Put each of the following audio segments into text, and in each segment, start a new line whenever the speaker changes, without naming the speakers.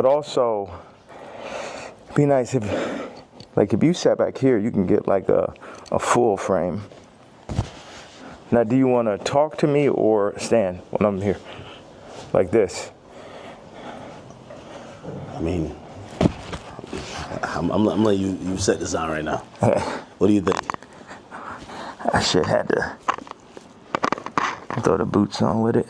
But also, be nice if, like, if you sat back here, you can get like a full frame. Now, do you want to talk to me or stand when I'm here? Like this?
I mean, I'm letting you set this on right now. What do you think?
I should have to throw the boots on with it.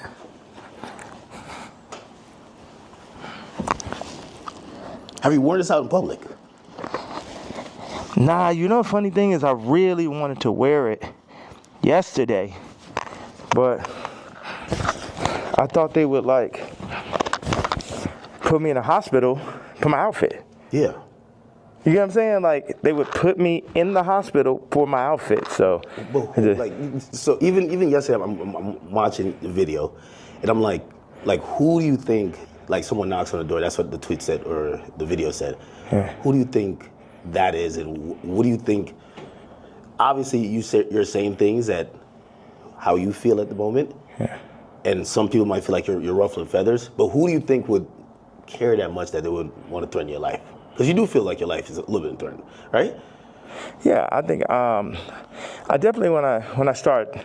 Have you worn this out in public?
Nah, you know the funny thing is I really wanted to wear it yesterday, but I thought they would like put me in a hospital for my outfit.
Yeah.
You know what I'm saying? Like they would put me in the hospital for my outfit. So,
so even yesterday, I'm watching the video, and I'm like, who do you think? Like someone knocks on the door. That's what the tweet said or the video said.
Yeah.
Who do you think that is, and what do you think? Obviously, you're saying things that how you feel at the moment,
yeah.
And some people might feel like you're ruffling feathers. But who do you think would care that much that they would want to threaten your life? Because you do feel like your life is a little bit threatened, right?
Yeah, I think I definitely when I start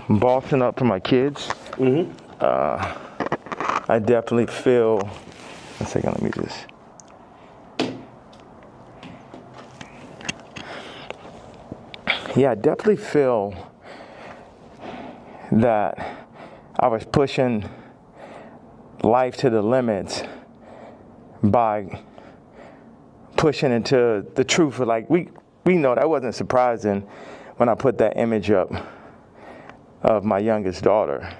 bossing up for my kids. Mm-hmm. I definitely feel. One second, let me just. Yeah, I definitely feel that I was pushing life to the limits by pushing into the truth. Like we know that wasn't surprising when I put that image up of my youngest daughter.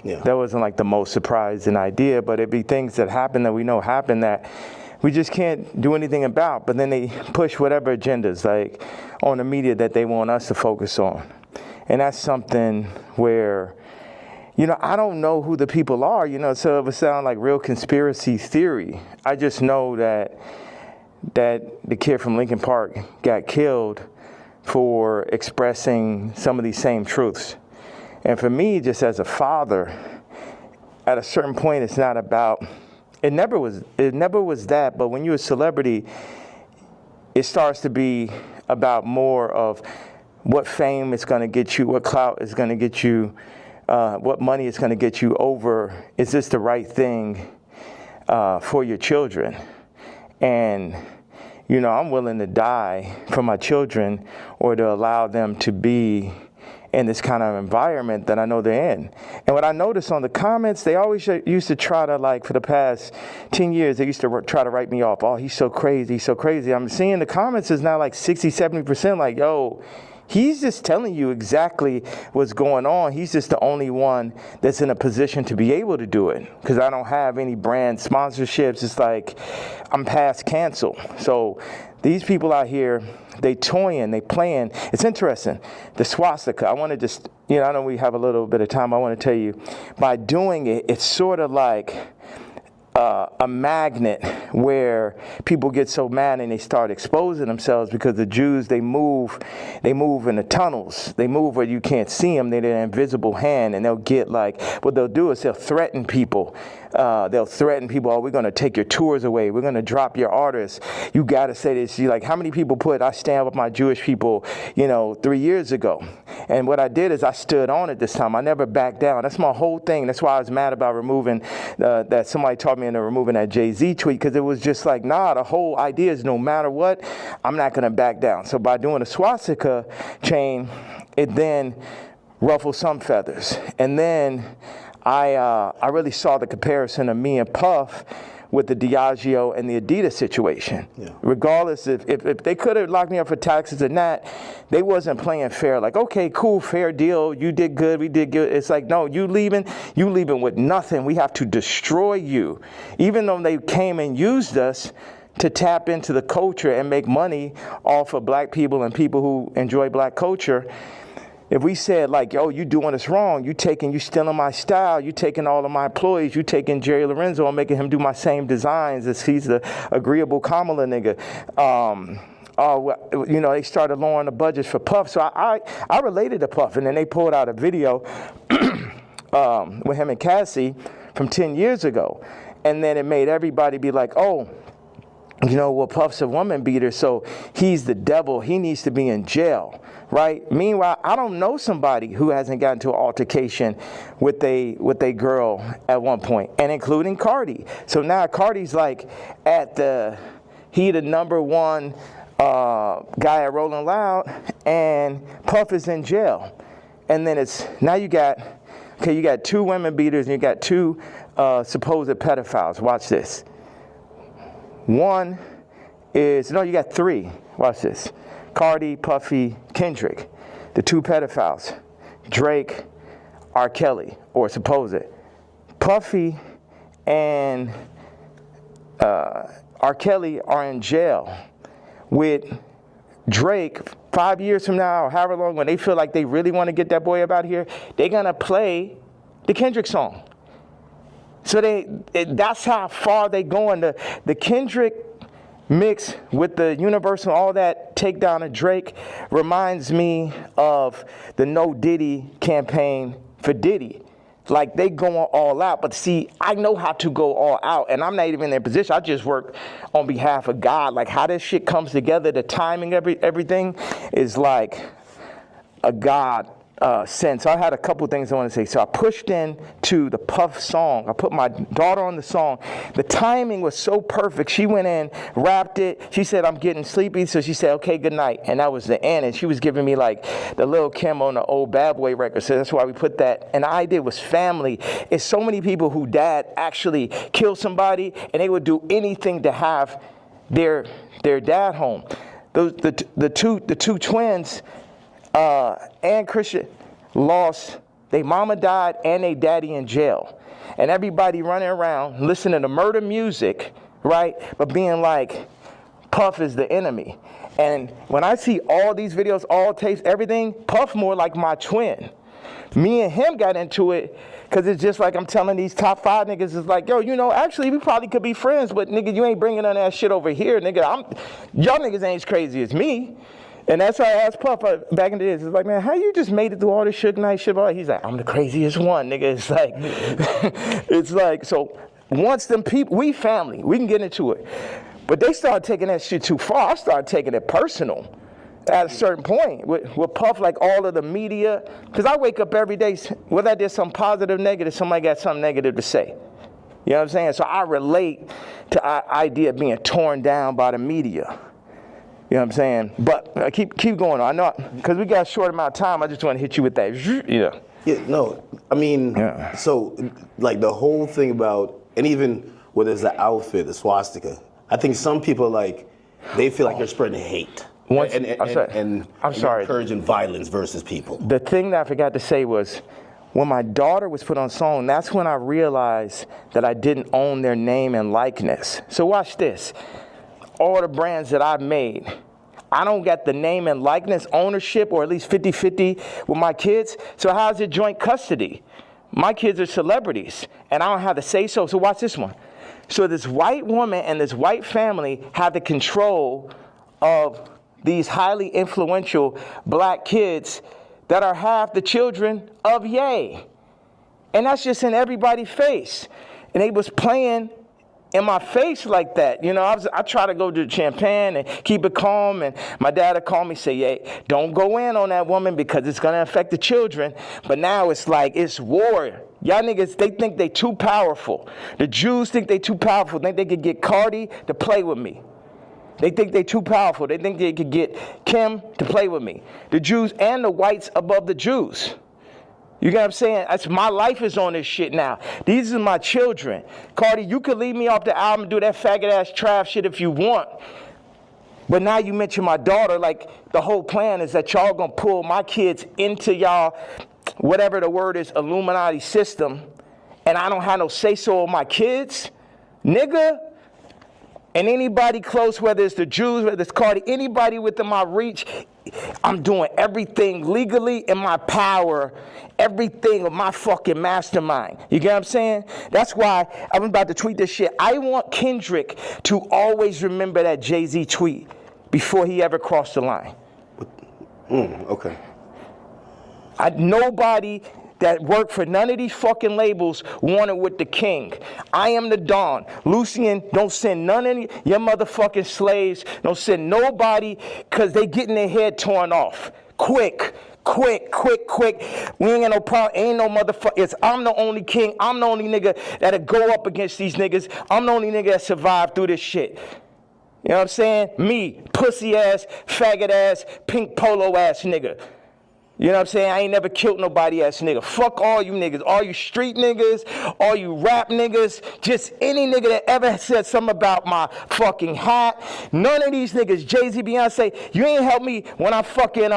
Yeah.
That wasn't like the most surprising idea, but it'd be things that happen that we know happen that we just can't do anything about. But then they push whatever agendas like on the media that they want us to focus on. And that's something where, you know, I don't know who the people are, you know, so it would sound like real conspiracy theory. I just know that the kid from Lincoln Park got killed for expressing some of these same truths. And for me, just as a father, at a certain point, it's not about, it never was that, but when you're a celebrity, it starts to be about more of what fame is going to get you, what clout is going to get you, what money is going to get you over, is this the right thing for your children? And, you know, I'm willing to die for my children or to allow them to be in this kind of environment that I know they're in. And what I noticed on the comments, they always used to try to, like, for the past 10 years, they used to try to write me off. Oh, he's so crazy, he's so crazy. I'm seeing the comments is now like 60, 70% like, yo, he's just telling you exactly what's going on. He's just the only one that's in a position to be able to do it because I don't have any brand sponsorships. It's like I'm past cancel. So these people out here, they toying, they playing. It's interesting. The swastika, I want to just, you know, I know we have a little bit of time. I want to tell you, by doing it, it's sort of like a magnet where people get so mad and they start exposing themselves because the Jews, they move in the tunnels. They move where you can't see them. They're an invisible hand, and they'll get like, what they'll do is they'll threaten people. Oh, we're going to take your tours away. We're going to drop your artists. You got to say this. You're like, how many people I stand with my Jewish people, 3 years ago? And what I did is I stood on it this time. I never backed down. That's my whole thing. That's why I was mad about removing that somebody taught me into removing that Jay-Z tweet, because it was just like, nah, the whole idea is no matter what, I'm not going to back down. So by doing a swastika chain, it then ruffled some feathers. And then I really saw the comparison of me and Puff with the Diageo and the Adidas situation. Yeah. Regardless if they could have locked me up for taxes or not, they wasn't playing fair. Like, okay, cool, fair deal. You did good, we did good. It's like, no, you leaving with nothing. We have to destroy you. Even though they came and used us to tap into the culture and make money off of black people and people who enjoy black culture. If we said like, yo, you doing us wrong, you stealing my style, you taking all of my employees, you taking Jerry Lorenzo and making him do my same designs as he's the agreeable Kamala nigga. They started lowering the budgets for Puff. So I related to Puff, and then they pulled out a video with him and Cassie from 10 years ago. and then it made everybody be like, oh, you know, well, Puff's a woman beater, so he's the devil. He needs to be in jail, right? Meanwhile, I don't know somebody who hasn't gotten into an altercation with a girl at one point, and including Cardi. So now Cardi's like he the number one guy at Rolling Loud, and Puff is in jail. And then you got two women beaters and you got two supposed pedophiles. Watch this. You got three. Watch this. Cardi, Puffy, Kendrick, the two pedophiles. Drake, R. Kelly, or supposed. Puffy and R. Kelly are in jail with Drake 5 years from now, or however long, when they feel like they really want to get that boy up out here, they're going to play the Kendrick song. So that's how far they going. The Kendrick mix with the Universal, all that takedown of Drake reminds me of the No Diddy campaign for Diddy. Like, they going all out. But see, I know how to go all out, and I'm not even in their position. I just work on behalf of God. Like, how this shit comes together, the timing, everything is like a God sense. I had a couple things I want to say. So I pushed into the Puff song. I put my daughter on the song. The timing was so perfect. She went in, rapped it. She said, I'm getting sleepy. So she said, okay, good night. And that was the end. And she was giving me like the Lil Kim on the old Bad Boy record. So that's why we put that. And the idea was family. It's so many people who dad actually killed somebody, and they would do anything to have their dad home. The two twins, and Christian, lost, their mama died and their daddy in jail. And everybody running around listening to murder music, right? But being like, Puff is the enemy. And when I see all these videos, all tapes, everything, Puff more like my twin. Me and him got into it because it's just like I'm telling these top 5 niggas, it's like, yo, you know, actually we probably could be friends, but nigga, you ain't bringing none of that shit over here, nigga. Y'all niggas ain't as crazy as me. And that's why I asked Puff back in the days. It's like, man, how you just made it through all this Suge Knight shit? He's like, I'm the craziest one, nigga. It's like, it's like, so once them people, we family, we can get into it. But they started taking that shit too far. I started taking it personal at a certain point with Puff, like all of the media. Because I wake up every day, whether I did something positive, negative, somebody got something negative to say. You know what I'm saying? So I relate to the idea of being torn down by the media. You know what I'm saying? But keep going on. I know, because we got a short amount of time, I just want to hit you with that. Yeah.
Yeah, no, I mean, So, like, the whole thing about, and even whether it's the outfit, the swastika, I think some people, like, they feel like you're spreading hate. And encouraging violence versus people.
The thing that I forgot to say was, when my daughter was put on song, that's when I realized that I didn't own their name and likeness. So watch this. All the brands that I've made, I don't got the name and likeness ownership, or at least 50-50 with my kids. So how's it joint custody? My kids are celebrities, and I don't have to say so. So watch this one. So this white woman and this white family have the control of these highly influential black kids that are half the children of Ye. And that's just in everybody's face. And they was playing in my face like that. You know, I try to go to Champagne and keep it calm, and my dad would call me, say, hey, don't go in on that woman because it's going to affect the children. But now it's like, it's war. Y'all niggas, they think they too powerful. The Jews think they too powerful. Think they could get Cardi to play with me. They think they too powerful. They think they could get Kim to play with me. The Jews and the whites above the Jews. You get what I'm saying? My life is on this shit now. These are my children. Cardi, you could leave me off the album and do that faggot-ass trap shit if you want. But now you mention my daughter, like the whole plan is that y'all gonna pull my kids into y'all, whatever the word is, Illuminati system, and I don't have no say-so on my kids? Nigga. And anybody close, whether it's the Jews, whether it's Cardi, anybody within my reach, I'm doing everything legally in my power, everything of my fucking mastermind. You get what I'm saying? That's why I'm about to tweet this shit. I want Kendrick to always remember that Jay-Z tweet before he ever crossed the line.
Okay.
Nobody that work for none of these fucking labels wanted with the king. I am the Don. Lucian, don't send none of your motherfucking slaves. Don't send nobody, because they getting their head torn off. Quick. We ain't got no problem. Ain't no motherfuckers. I'm the only king. I'm the only nigga that'll go up against these niggas. I'm the only nigga that survived through this shit. You know what I'm saying? Me, pussy ass, faggot ass, pink polo ass nigga. You know what I'm saying? I ain't never killed nobody ass nigga. Fuck all you niggas. All you street niggas, all you rap niggas, just any nigga that ever said something about my fucking hat. None of these niggas, Jay-Z, Beyonce, you ain't helped me when I fucking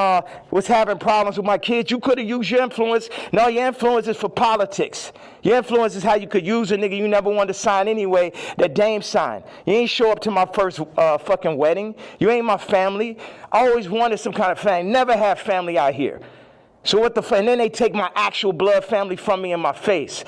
was having problems with my kids. You could have used your influence. No, your influence is for politics. Your influence is how you could use a nigga you never wanted to sign anyway, that Dame signed. You ain't show up to my first fucking wedding. You ain't my family. I always wanted some kind of family. Never had family out here. So what the fuck? And then they take my actual blood family from me in my face.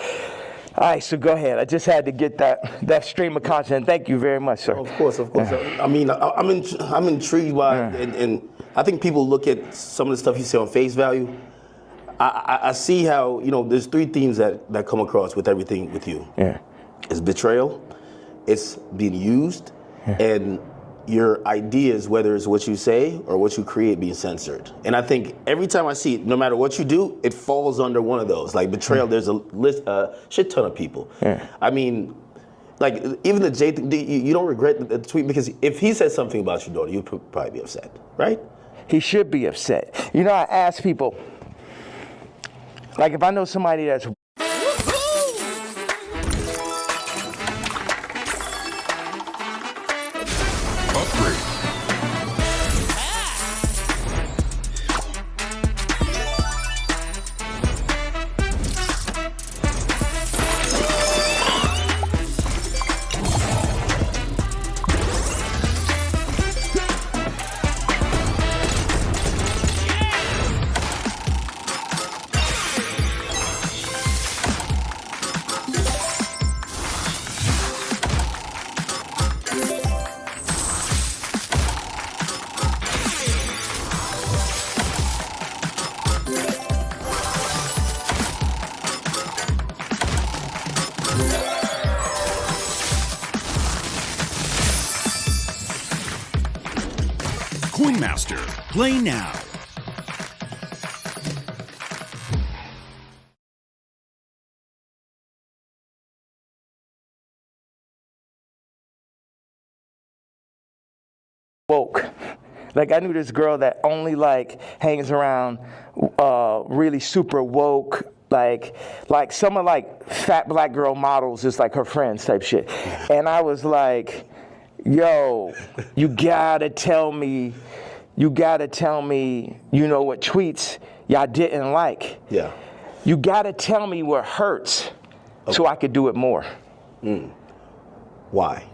All right, so go ahead. I just had to get that stream of content. Thank you very much, sir.
Of course. I mean, I'm intrigued by, and I think people look at some of the stuff you say on face value. I see how, there's three themes that come across with everything with you.
Yeah.
It's betrayal, it's being used, and your ideas, whether it's what you say or what you create, being censored. And I think every time I see it, no matter what you do, it falls under one of those. Like betrayal, there's a shit ton of people.
Yeah.
I mean, like even the Jay thing, you don't regret the tweet, because if he said something about your daughter, you'd probably be upset, right?
He should be upset. I ask people, like if I know somebody that's
Master, play now.
Woke. Like I knew this girl that only hangs around really super woke, like some of fat black girl models is like her friends type shit. And I was like, yo, you gotta tell me, what tweets y'all didn't like.
Yeah. You
gotta tell me what hurts so I could do it more.
Why?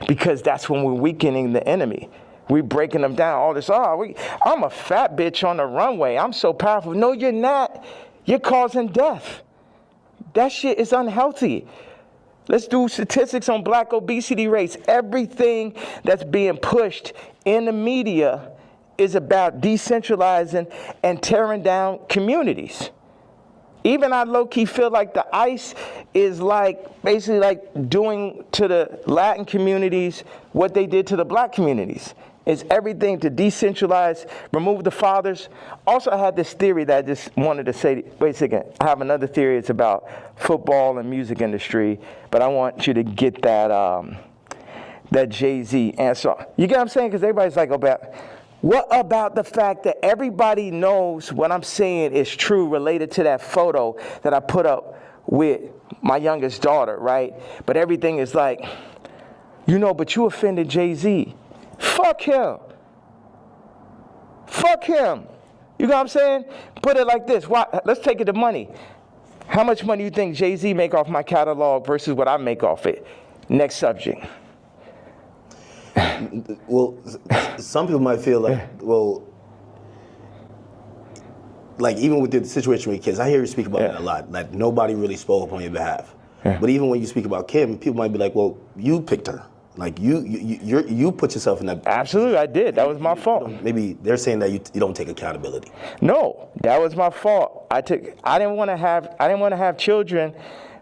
Because that's when we're weakening the enemy. We're breaking them down. All this, I'm a fat bitch on the runway. I'm so powerful. No, you're not. You're causing death. That shit is unhealthy. Let's do statistics on black obesity rates. Everything that's being pushed in the media is about decentralizing and tearing down communities. Even I low-key feel like the ICE is basically doing to the Latin communities what they did to the black communities. It's everything to decentralize, remove the fathers. Also, I had this theory that I just wanted to say, wait a second, I have another theory. It's about football and music industry, but I want you to get that Jay-Z answer. You get what I'm saying? Because everybody's like, what about the fact that everybody knows what I'm saying is true related to that photo that I put up with my youngest daughter, right? But everything is but you offended Jay-Z. Fuck him. You know what I'm saying? Put it like this. Let's take it to money. How much money do you think Jay-Z make off my catalog versus what I make off it? Next subject.
Well, some people might feel even with the situation with kids, I hear you speak about that a lot. Like nobody really spoke up on your behalf. Yeah. But even when you speak about Kim, people might be like, well, you picked her. Like you put yourself in that.
Absolutely, I did. That was my fault.
Maybe they're saying that you don't take accountability.
No, that was my fault. I didn't want to have children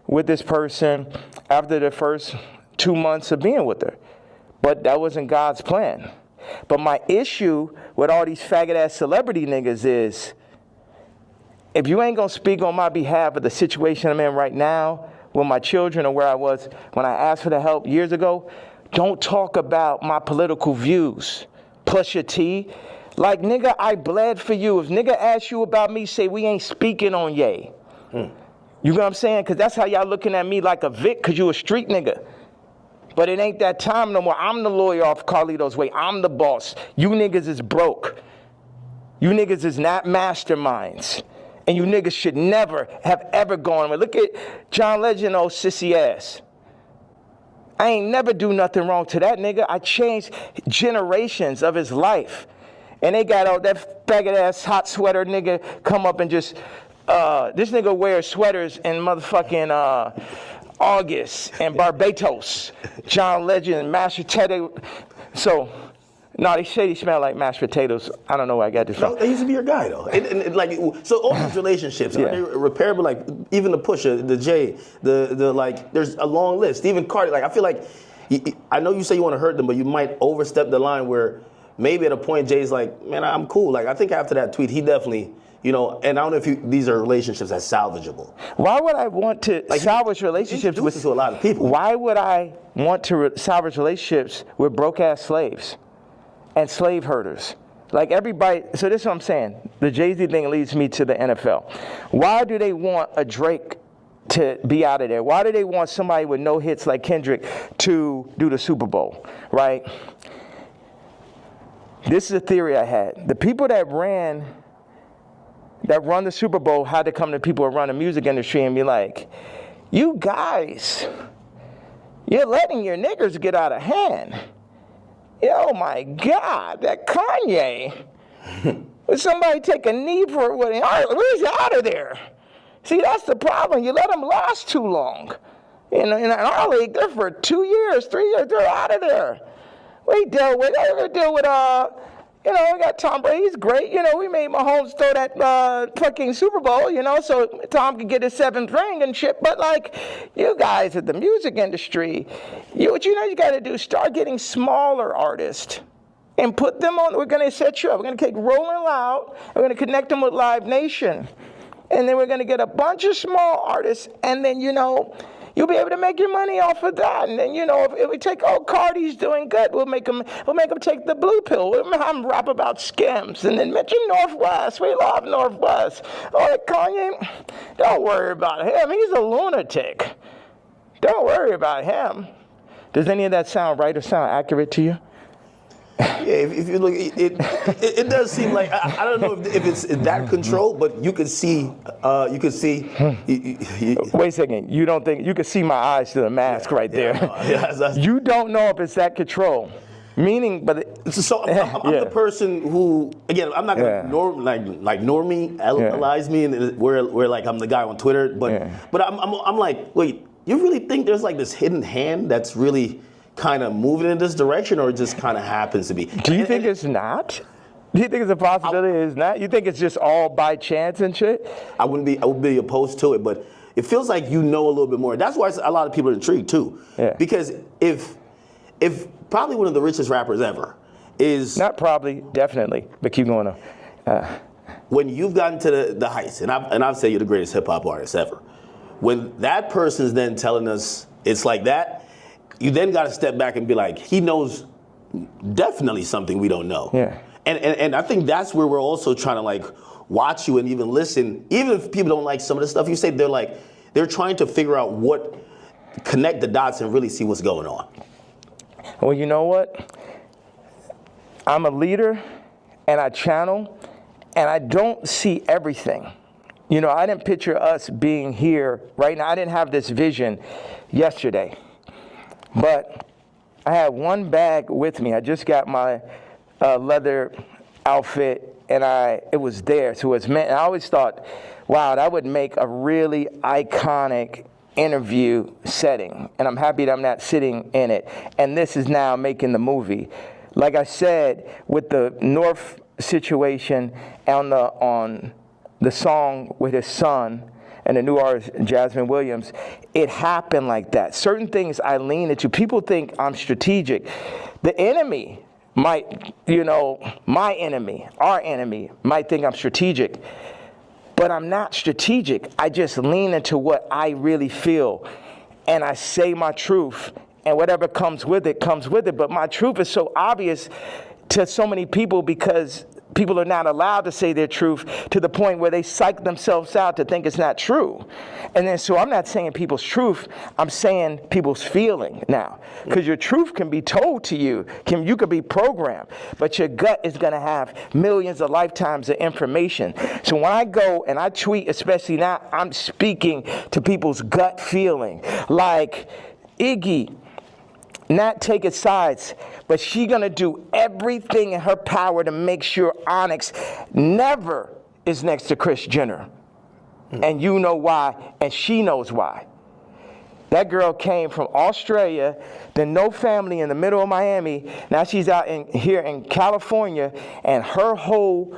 with this person after the first 2 months of being with her. But that wasn't God's plan. But my issue with all these faggot ass celebrity niggas is, if you ain't gonna speak on my behalf of the situation I'm in right now with my children, or where I was when I asked for the help years ago, don't talk about my political views. Push your T. Like, nigga, I bled for you. If nigga asks you about me, say we ain't speaking on Ye. You know what I'm saying? Because that's how y'all looking at me like a Vic, because you a street nigga. But it ain't that time no more. I'm the lawyer off Carlito's way. I'm the boss. You niggas is broke. You niggas is not masterminds. And you niggas should never have ever gone. Look at John Legend, old sissy ass. I ain't never do nothing wrong to that nigga. I changed generations of his life. And they got all that faggot ass hot sweater nigga come up and just, this nigga wears sweaters in motherfucking August and Barbados. John Legend, mashed potato. So, no, they say he smell like mashed potatoes. I don't know where I got this from.
No, he used to be your guy, though. And like, so all these relationships, are they repairable? Like, even the Pusha, the Jay, the like, there's a long list. Even Cardi, like, I feel like, I know you say you want to hurt them, but you might overstep the line where maybe at a point Jay's like, man, I'm cool. Like, I think after that tweet, he definitely, you know, and I don't know if these are relationships that's salvageable.
Why would I want to salvage relationships with
to a lot of people?
Why would I want to salvage relationships with broke-ass slaves and slave herders? Like, everybody, so this is what I'm saying. The Jay-Z thing leads me to the NFL. Why do they want a Drake to be out of there? Why do they want somebody with no hits like Kendrick to do the Super Bowl, right? This is a theory I had. The people that run the Super Bowl had to come to people who run the music industry and be like, you guys, you're letting your niggers get out of hand. Oh my God, that Kanye. Would somebody take a knee for what? Where's out of there? See, that's the problem. You let them last too long. In our league, they're for 2 years, 3 years, they're out of there. We deal with, we got Tom Brady. He's great. We made Mahomes throw that fucking Super Bowl, so Tom could get his 7th ring and shit. But, like, you guys at the music industry, you got to do, start getting smaller artists and put them on. We're going to set you up. We're going to take Rolling Loud. We're going to connect them with Live Nation. And then we're going to get a bunch of small artists. And then, you'll be able to make your money off of that. And then, if we take, Cardi's doing good, we'll make them take the blue pill. We'll have them rap about scams. And then mention Northwest. We love Northwest. Oh, Kanye, don't worry about him. He's a lunatic. Don't worry about him. Does any of that sound right or sound accurate to you?
Yeah, if you look, it does seem like, I don't know if it's that control, but you could see. Wait
a second. You don't think you could see my eyes through the mask right there? You don't know if it's that control. Meaning, but
so I'm the person who, again, I'm not gonna normalize me, and where like I'm the guy on Twitter, but I'm like, wait, you really think there's like this hidden hand that's really kind of moving in this direction, or it just kind of happens to be?
Do you think it's not? Do you think it's a possibility it's not? You think it's just all by chance and shit? I would
be opposed to it, but it feels like a little bit more. That's why a lot of people are intrigued too. Yeah. Because if probably one of the richest rappers ever is...
Not probably, definitely, but keep going on.
When you've gotten to the heights, and I've said you're the greatest hip-hop artist ever, when that person's then telling us it's like that, you then got to step back and be like, he knows definitely something we don't know.
Yeah.
And I think that's where we're also trying to like watch you and even listen. Even if people don't like some of the stuff you say, they're trying to figure out connect the dots and really see what's going on.
Well, you know what? I'm a leader and I channel and I don't see everything. I didn't picture us being here right now. I didn't have this vision yesterday. But I had one bag with me. I just got my leather outfit, and it was there. So it was meant. And I always thought, wow, that would make a really iconic interview setting, and I'm happy that I'm not sitting in it. And this is now making the movie. Like I said, with the North situation on the song with his son and the new artist Jasmine Williams, it happened like that. Certain things I lean into. People think I'm strategic. The enemy might, my enemy, our enemy, might think I'm strategic. But I'm not strategic. I just lean into what I really feel. And I say my truth. And whatever comes with it, comes with it. But my truth is so obvious to so many people because people are not allowed to say their truth to the point where they psych themselves out to think it's not true. And then so I'm not saying people's truth, I'm saying people's feeling now. Because your truth can be told to you. You could be programmed. But your gut is going to have millions of lifetimes of information. So when I go and I tweet, especially now, I'm speaking to people's gut feeling. Like Iggy, not taking sides, but she gonna do everything in her power to make sure Onyx never is next to Kris Jenner. And you know why, and she knows why. That girl came from Australia, then no family in the middle of Miami. Now she's out here in California, and her whole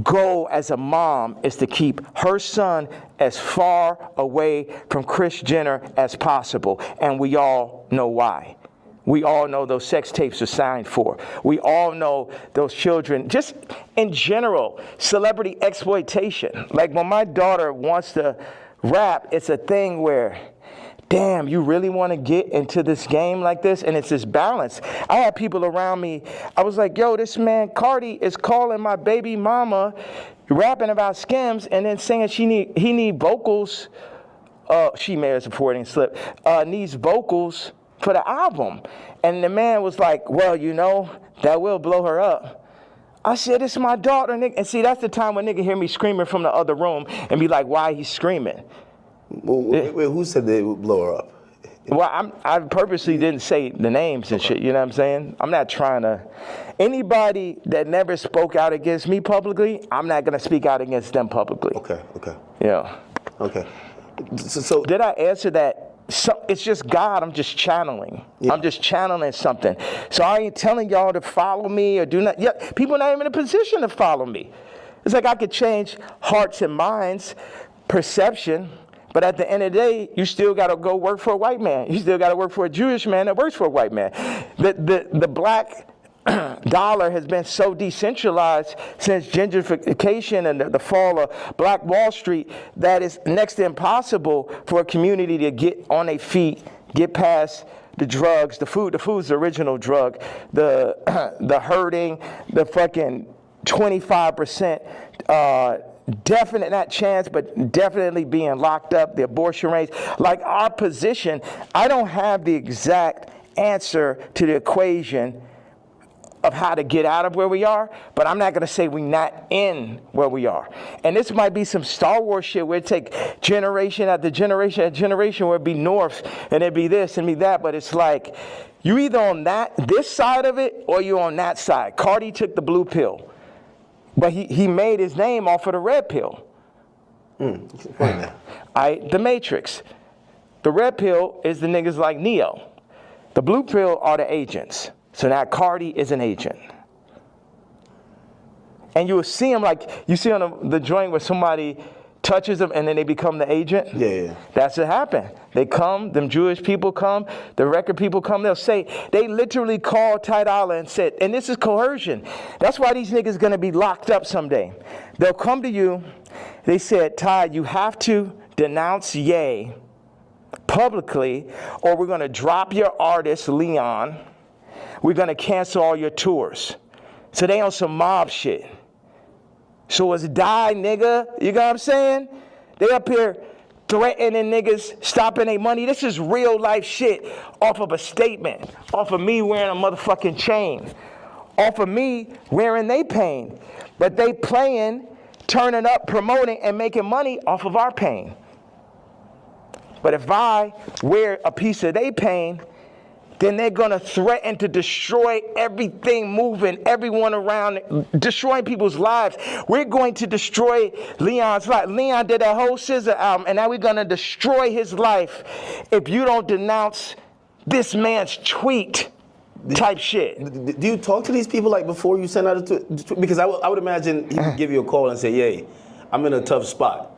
goal as a mom is to keep her son as far away from Kris Jenner as possible. And we all know why. We all know those sex tapes are signed for. We all know those children, just in general, celebrity exploitation. Like when my daughter wants to rap, it's a thing where, damn, you really want to get into this game like this? And it's this balance. I had people around me, I was like, yo, this man Cardi is calling my baby mama, rapping about Skims, and then saying he need vocals. She may have supporting slip. Needs vocals for the album. And the man was like, well, that will blow her up. I said, it's my daughter, nigga. And see, that's the time when nigga hear me screaming from the other room and be like, why he screaming?
Well, wait, who said they would blow her up?
Well, I purposely didn't say the names and shit, you know what I'm saying? I'm not trying to. Anybody that never spoke out against me publicly, I'm not going to speak out against them publicly.
Okay.
Yeah.
Okay. So
did I answer that? So it's just God. I'm just channeling. Yeah. I'm just channeling something. So I ain't telling y'all to follow me or do not. Yeah, people are not even in a position to follow me. It's like I could change hearts and minds, perception, but at the end of the day, you still got to go work for a white man. You still got to work for a Jewish man that works for a white man. The black dollar has been so decentralized since gentrification and the fall of Black Wall Street that it's next to impossible for a community to get on their feet, get past the drugs, the food. The food's the original drug. The hurting, the fucking 25%, definite, not chance, but definitely being locked up, the abortion rates. Like our position, I don't have the exact answer to the equation of how to get out of where we are, but I'm not going to say we're not in where we are. And this might be some Star Wars shit where it take generation after generation after generation where it'd be North and it'd be this and be that, but it's like you either on this side of it or you on that side. Cardi took the blue pill, but he made his name off of the red pill. The Matrix. The red pill is the niggas like Neo. The blue pill are the agents. So now Cardi is an agent. And you will see him like, you see on the joint where somebody touches them and then they become the agent?
Yeah.
That's what happened. They come, them Jewish people come, the record people come, they'll say, they literally called Ty Dolla and said, and this is coercion. That's why these niggas gonna be locked up someday. They'll come to you, they said, Ty, you have to denounce Ye publicly or we're gonna drop your artist, Leon. We're going to cancel all your tours. So they on some mob shit. So it's die, nigga. You know what I'm saying? They up here threatening niggas, stopping their money. This is real life shit off of a statement. Off of me wearing a motherfucking chain. Off of me wearing they pain. But they playing, turning up, promoting, and making money off of our pain. But if I wear a piece of they pain, then they're going to threaten to destroy everything moving, everyone around, destroying people's lives. We're going to destroy Leon's life. Leon did that whole Scissor album, and now we're going to destroy his life if you don't denounce this man's tweet type shit.
Do you talk to these people like before you send out a tweet? Because I would imagine he would give you a call and say, "Yay, I'm in a tough spot."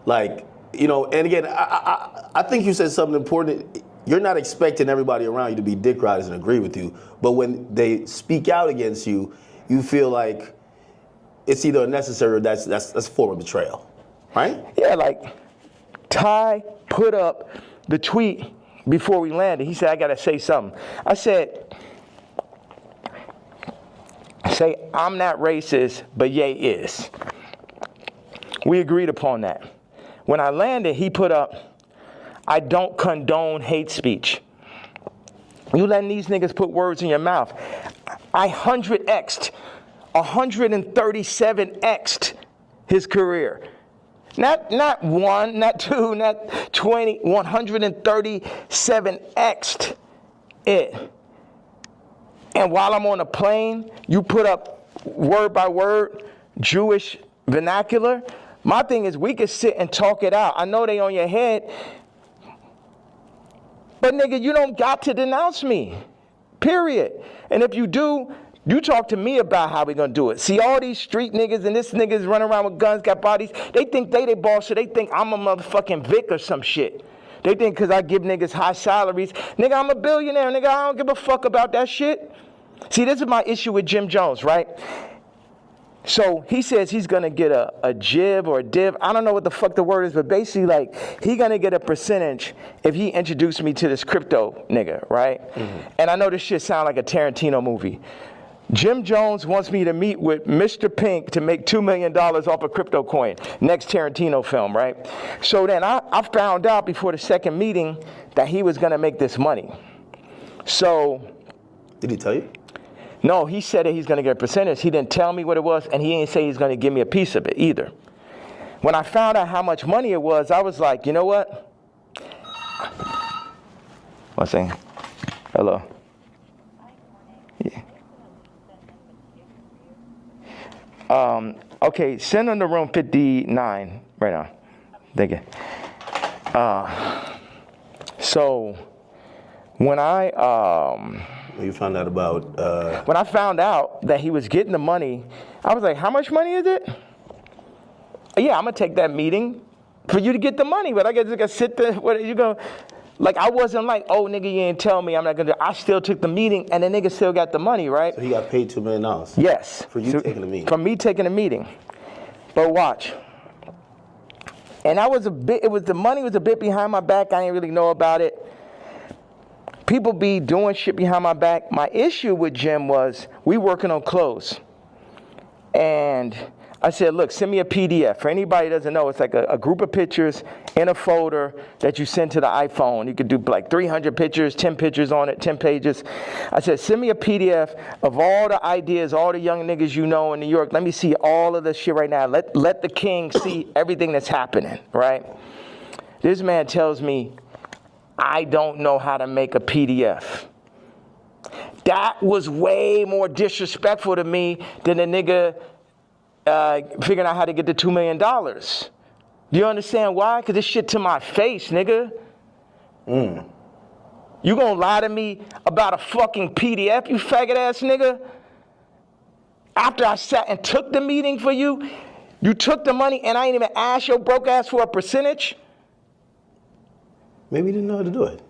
Like, you know, and again, I think you said something important. You're not expecting everybody around you to be dick riders and agree with you, but when they speak out against you, you feel like it's either unnecessary or that's a form of betrayal, right?
Yeah, like Ty put up the tweet before we landed. He said, "I gotta say something." I said, "Say I'm not racist, but Ye is." We agreed upon that. When I landed, he put up, "I don't condone hate speech." You letting these niggas put words in your mouth. I 137x'd his career. Not one, not two, not 20, 137x'd it. And while I'm on a plane, you put up word by word Jewish vernacular. My thing is, we could sit and talk it out. I know they on your head, but nigga, you don't got to denounce me, period. And if you do, you talk to me about how we gonna do it. See, all these street niggas and this niggas running around with guns, got bodies, they think they boss, so they think I'm a motherfucking Vic or some shit. They think because I give niggas high salaries, nigga, I'm a billionaire, nigga, I don't give a fuck about that shit. See, this is my issue with Jim Jones, right? So he says he's gonna get a jib or a div. I don't know what the fuck the word is, but basically like he gonna get a percentage if he introduced me to this crypto nigga, right? Mm-hmm. And I know this shit sound like a Tarantino movie. Jim Jones wants me to meet with Mr. Pink to make $2 million off a crypto coin. Next Tarantino film, right? So then I found out before the second meeting that he was gonna make this money. So.
Did he tell you?
No, he said that he's going to get a percentage. He didn't tell me what it was, and he didn't say he's going to give me a piece of it either. When I found out how much money it was, I was like, you know what? One second. Hello. Yeah. Okay, send them to room 59 right now. Thank you. So when
You found out about...
When I found out that he was getting the money, I was like, how much money is it? Yeah, I'm going to take that meeting for you to get the money, but I got to sit there. What are you going to... Like, I wasn't like, oh, nigga, you ain't tell me I'm not going to... I still took the meeting, and the nigga still got the money, right?
So he got paid $2 million?
Yes.
For you taking the meeting?
For me taking the meeting. But watch. And I was the money was a bit behind my back. I didn't really know about it. People be doing shit behind my back. My issue with Jim was we working on clothes. And I said, look, send me a PDF. For anybody who doesn't know, it's like a group of pictures in a folder that you send to the iPhone. You could do like 300 pictures, 10 pictures on it, 10 pages. I said, send me a PDF of all the ideas, all the young niggas you know in New York. Let me see all of this shit right now. Let the king see everything that's happening, right? This man tells me, I don't know how to make a PDF. That was way more disrespectful to me than a nigga figuring out how to get the $2 million. Do you understand why? Because this shit to my face, nigga. You gonna lie to me about a fucking PDF, you faggot ass nigga? After I sat and took the meeting for you, you took the money and I ain't even asked your broke ass for a percentage?
Maybe he didn't know how to do it.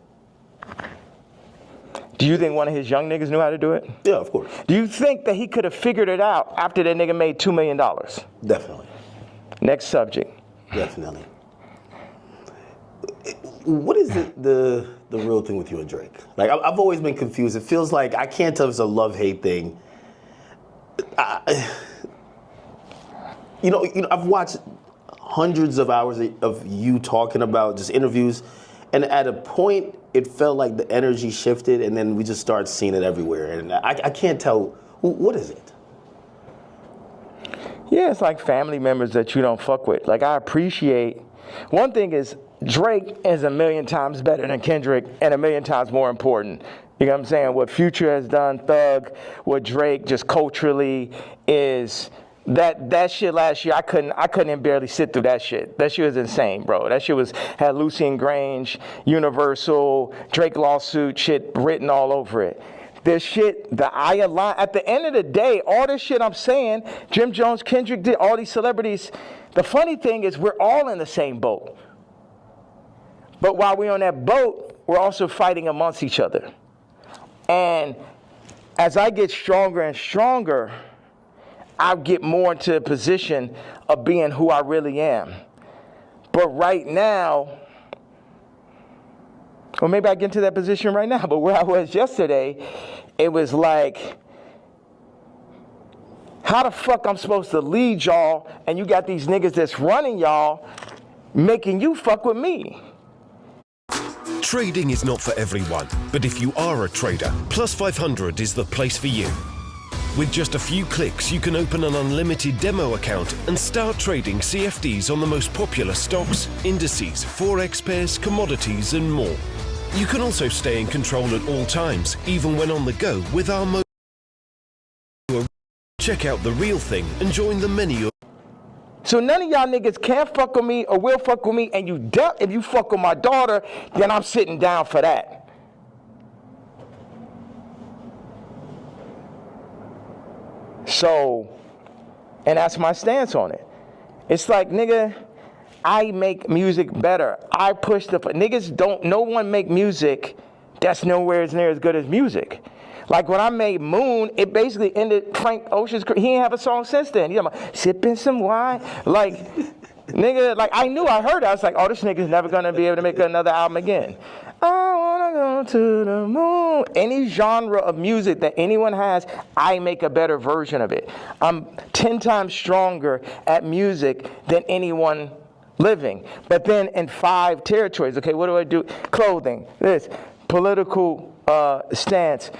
Do you think one of his young niggas knew how to do it?
Yeah, of course.
Do you think that he could have figured it out after that nigga made $2 million?
Definitely.
Next subject.
Definitely. What is the real thing with you and Drake? Like, I've always been confused. It feels like, I can't tell if it's a love-hate thing. You know, I've watched hundreds of hours of you talking about just interviews, and at a point, it felt like the energy shifted, and then we just started seeing it everywhere. And I can't tell, what is it?
Yeah, it's like family members that you don't fuck with. Like, I appreciate, one thing is, Drake is 1,000,000 times better than Kendrick and 1,000,000 times more important You know what I'm saying? What Future has done, Thug, what Drake just culturally is. That shit last year, I couldn't barely sit through that shit. That shit was insane, bro. That shit had Lucian Grange, Universal, Drake lawsuit shit written all over it. This shit, at the end of the day, all this shit I'm saying, Jim Jones, Kendrick did, all these celebrities, the funny thing is we're all in the same boat. But while we're on that boat, we're also fighting amongst each other. And as I get stronger and stronger, I get more into a position of being who I really am. But right now, or maybe I get into that position right now, but where I was yesterday, it was like, how the fuck I'm supposed to lead y'all, and you got these niggas that's running y'all, making you fuck with me.
Trading is not for everyone, but if you are a trader, Plus 500 is the place for you. With just a few clicks, you can open an unlimited demo account and start trading CFDs on the most popular stocks, indices, forex pairs, commodities, and more. You can also stay in control at all times, even when on the go with our mobile. Check out the real thing and join the many.
So none of y'all niggas can fuck with me or will fuck with me, and if you fuck with my daughter, then I'm sitting down for that. So, and that's my stance on it. It's like, nigga, I make music better. I push niggas no one make music that's nowhere near as good as music. Like when I made Moon, it basically ended Frank Ocean's career. He ain't have a song since then. You know, sipping some wine. Like, nigga, like I heard it. I was like, oh, this nigga's never gonna be able to make another album again. I wanna go to the moon. Any genre of music that anyone has, I make a better version of it. I'm 10 times stronger at music than anyone living. But then in 5 territories, okay, what do I do? Clothing, this, political stance,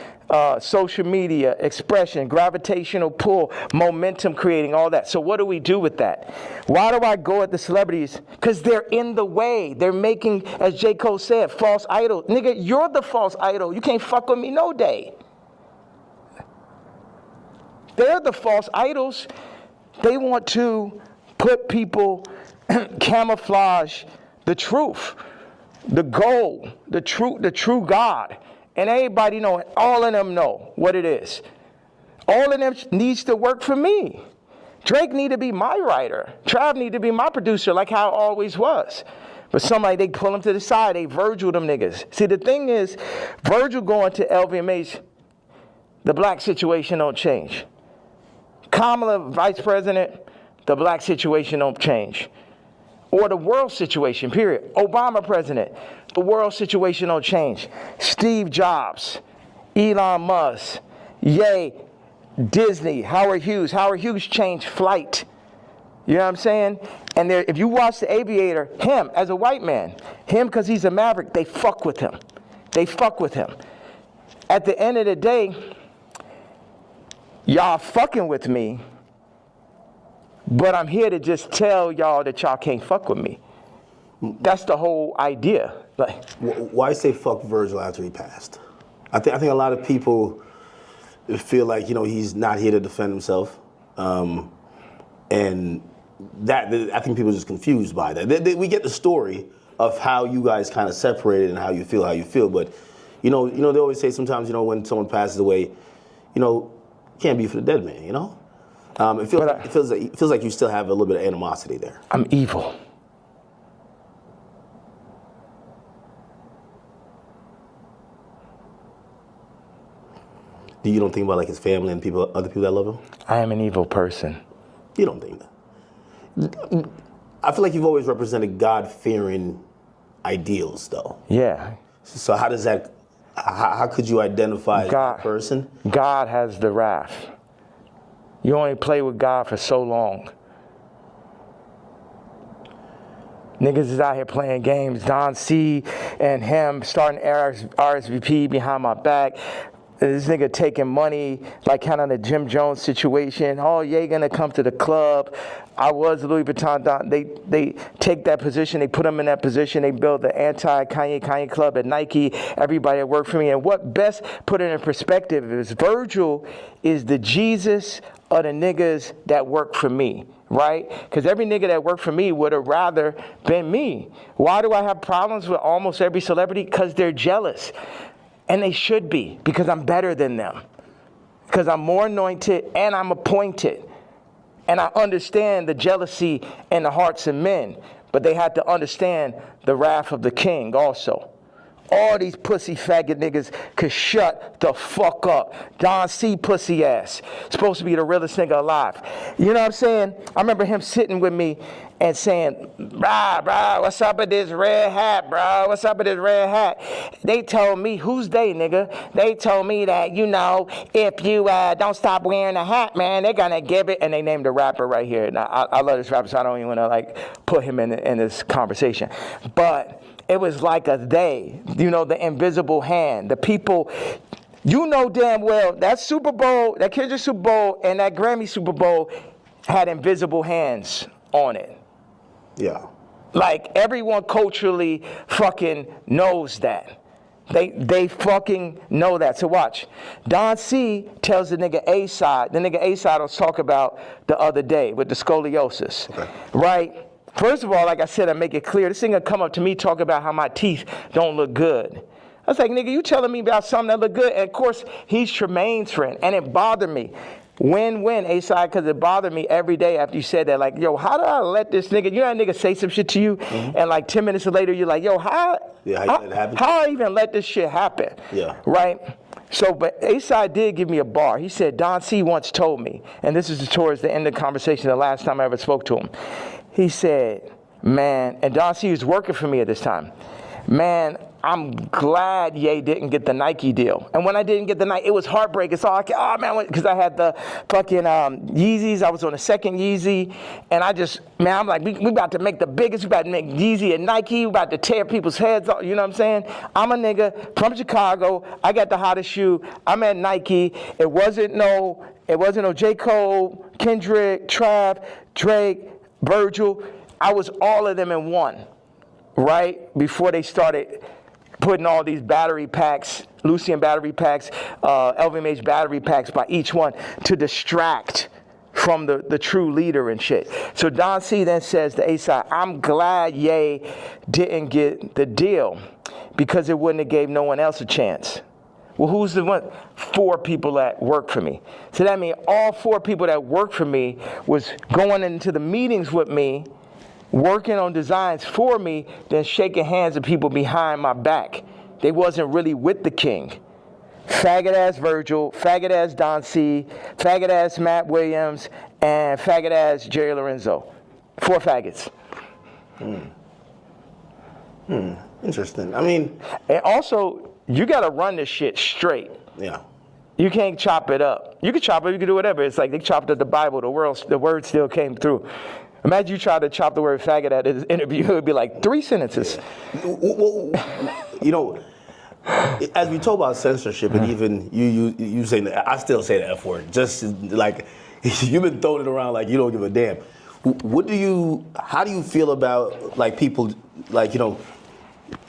social media, expression, gravitational pull, momentum creating, all that. So what do we do with that? Why do I go at the celebrities? Because they're in the way. They're making, as J. Cole said, false idol. Nigga, you're the false idol. You can't fuck with me no day. They're the false idols. They want to put people, camouflage the truth, the goal, the true God. And everybody know it. All of them know what it is. All of them needs to work for me. Drake need to be my writer. Trav need to be my producer, like how it always was. But somebody, they pull him to the side. They Virgil them niggas. See, the thing is, Virgil going to LVMH, the black situation don't change. Kamala, vice president, the black situation don't change. Or the world situation, period. Obama president, the world situation don't change. Steve Jobs, Elon Musk, Ye, Disney, Howard Hughes. Howard Hughes changed flight. You know what I'm saying? And if you watch The Aviator, him as a white man, him because he's a maverick, they fuck with him. They fuck with him. At the end of the day, y'all fucking with me, but I'm here to just tell y'all that y'all can't fuck with me. That's the whole idea. Like,
why say fuck Virgil after he passed? I think a lot of people feel like, you know, he's not here to defend himself, and that I think people are just confused by that. We get the story of how you guys kind of separated and how you feel, but you know they always say sometimes, you know, when someone passes away, you know, can't be for the dead man, you know. It feels like you still have a little bit of animosity there.
I'm evil.
You don't think about like his family and other people that love him?
I am an evil person.
You don't think that? I feel like you've always represented God-fearing ideals, though.
Yeah.
So how does that? How could you identify that person?
God has the wrath. You only play with God for so long. Niggas is out here playing games. Don C and him starting RSVP behind my back. This nigga taking money, like kind of the Jim Jones situation. Oh, Ye gonna come to the club. I was Louis Vuitton. They take that position. They put him in that position. They build the anti-Kanye club at Nike. Everybody that worked for me. And what best put it in perspective is Virgil is the Jesus of the niggas that work for me. Right? Because every nigga that worked for me would have rather been me. Why do I have problems with almost every celebrity? Because they're jealous. And they should be, because I'm better than them. Because I'm more anointed and I'm appointed. And I understand the jealousy in the hearts of men. But they had to understand the wrath of the king also. All these pussy faggot niggas could shut the fuck up. Don C. pussy ass. Supposed to be the realest nigga alive. You know what I'm saying? I remember him sitting with me and saying, brah, what's up with this red hat, bro? What's up with this red hat? They told me, who's they, nigga? They told me that, you know, if you don't stop wearing the hat, man, they're gonna give it. And they named a rapper right here. Now, I love this rapper, so I don't even wanna, like, put him in this conversation. But it was like a they, you know, the invisible hand, the people, you know damn well, that Super Bowl, that Kendrick Super Bowl and that Grammy Super Bowl had invisible hands on it.
Yeah.
Like, everyone culturally fucking knows that. They fucking know that. So watch. Don C tells the nigga A-side. The nigga A-side will talk about the other day with the scoliosis. Okay. Right? First of all, like I said, I make it clear. This nigga come up to me talk about how my teeth don't look good. I was like, nigga, you telling me about something that look good? And of course, he's Tremaine's friend. And it bothered me. Win-win, A-side, because it bothered me every day after you said that. Like, yo, how do I let this nigga, you know that nigga say some shit to you, and like 10 minutes later, you're like, yo, how I even let this shit happen? Yeah. Right? So, but A-side did give me a bar. He said, Don C once told me, and this is towards the end of the conversation, the last time I ever spoke to him. He said, man, and Don C was working for me at this time. Man, I'm glad Ye didn't get the Nike deal. And when I didn't get the Nike, it was heartbreaking. So because I had the fucking Yeezys. I was on the second Yeezy. And I'm like, we about to make the biggest. We about to make Yeezy and Nike. We about to tear people's heads off. You know what I'm saying? I'm a nigga from Chicago. I got the hottest shoe. I'm at Nike. It wasn't no J. Cole, Kendrick, Trav, Drake, Virgil. I was all of them in one. Right? Before they started putting all these battery packs, Lucian battery packs, LVMH battery packs by each one to distract from the true leader and shit. So Don C then says to A-side, I'm glad Ye didn't get the deal because it wouldn't have gave no one else a chance. Well, who's the one? 4 people that work for me. So that means all 4 people that work for me was going into the meetings with me, working on designs for me, then shaking hands with people behind my back. They wasn't really with the king. Faggot ass Virgil, faggot ass Don C, faggot ass Matt Williams, and faggot ass Jerry Lorenzo. 4 faggots.
Interesting. I mean,
and also you gotta run this shit straight.
Yeah.
You can't chop it up. You can chop it, you can do whatever. It's like they chopped up the Bible, the word still came through. Imagine you try to chop the word faggot at his interview, it would be like 3 sentences.
Well, you know, as we talk about censorship, and even you saying that, I still say the F word. Just like you've been throwing it around like you don't give a damn. How do you feel about like people, like, you know,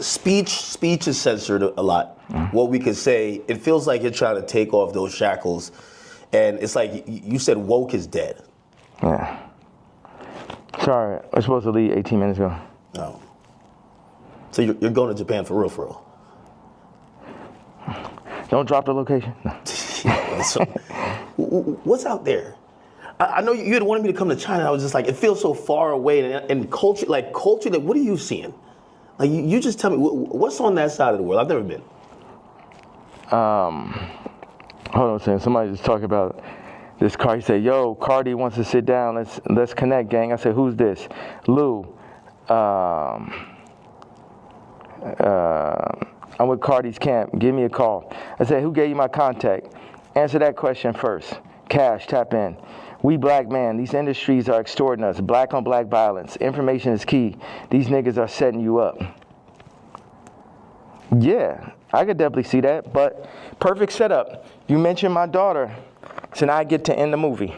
speech is censored a lot. What we could say, it feels like you're trying to take off those shackles, and it's like you said woke is dead.
Yeah. Sorry, I was supposed to leave 18 minutes ago.
No. So you're going to Japan for real?
Don't drop the location. No.
So, what's out there? I know you had wanted me to come to China. I was just like, it feels so far away. And culture, what are you seeing? Like, you just tell me, what's on that side of the world? I've never been.
Hold on a second. Somebody just talking about this car. He said, yo, Cardi wants to sit down. Let's connect, gang. I said, who's this? Lou. I'm with Cardi's camp. Give me a call. I said, who gave you my contact? Answer that question first. Cash, tap in. We black man, these industries are extorting us. Black on black violence. Information is key. These niggas are setting you up. Yeah, I could definitely see that, but perfect setup. You mentioned my daughter, so now I get to end the movie.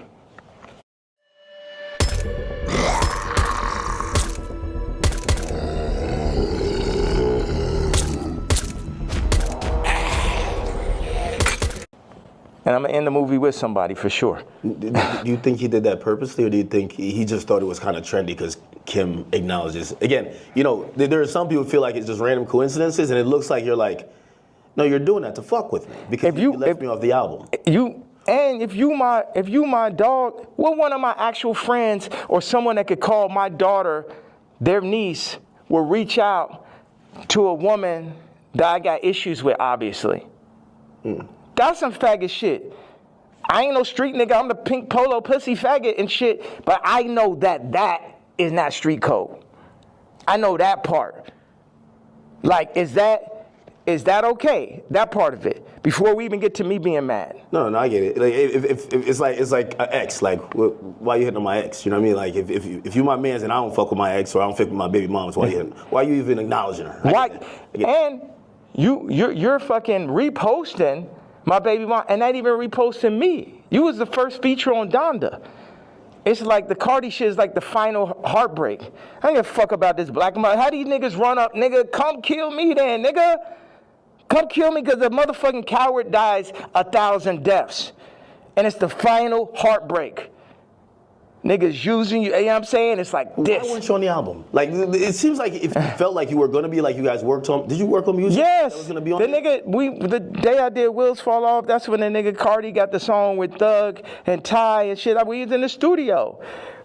And I'm gonna end the movie with somebody for sure.
Do you think he did that purposely, or do you think he just thought it was kind of trendy because Kim acknowledges? Again, you know, there are some people who feel like it's just random coincidences, and it looks like you're like, no, you're doing that to fuck with me because you left me off the album.
If you my dog, what one of my actual friends or someone that could call my daughter their niece will reach out to a woman that I got issues with, obviously. That's some faggot shit. I ain't no street nigga. I'm the pink polo pussy faggot and shit. But I know that is not street code. I know that part. Like, is that okay? That part of it. Before we even get to me being mad.
No, I get it. Like, if it's like an ex. Like, why you hitting on my ex? You know what I mean? Like, if you my man's and I don't fuck with my ex or I don't fuck with my baby moms, why you even acknowledging her?
Why? And you're fucking reposting my baby mom, and not even reposting me. You was the first feature on Donda. It's like the Cardi shit is like the final heartbreak. I don't give a fuck about this black man. How these niggas run up, nigga? Come kill me then, nigga. Come kill me because the motherfucking coward dies 1,000 deaths. And it's the final heartbreak. Niggas using you, you know what I'm saying? It's like this.
Why weren't you on the album? Like, it seems like if you felt like you were going to be, like you guys worked on, did you work on music?
Yes.
That was going to be on
the day I did Wheels Fall Off, that's when the nigga Cardi got the song with Thug and Ty and shit. We was in the studio.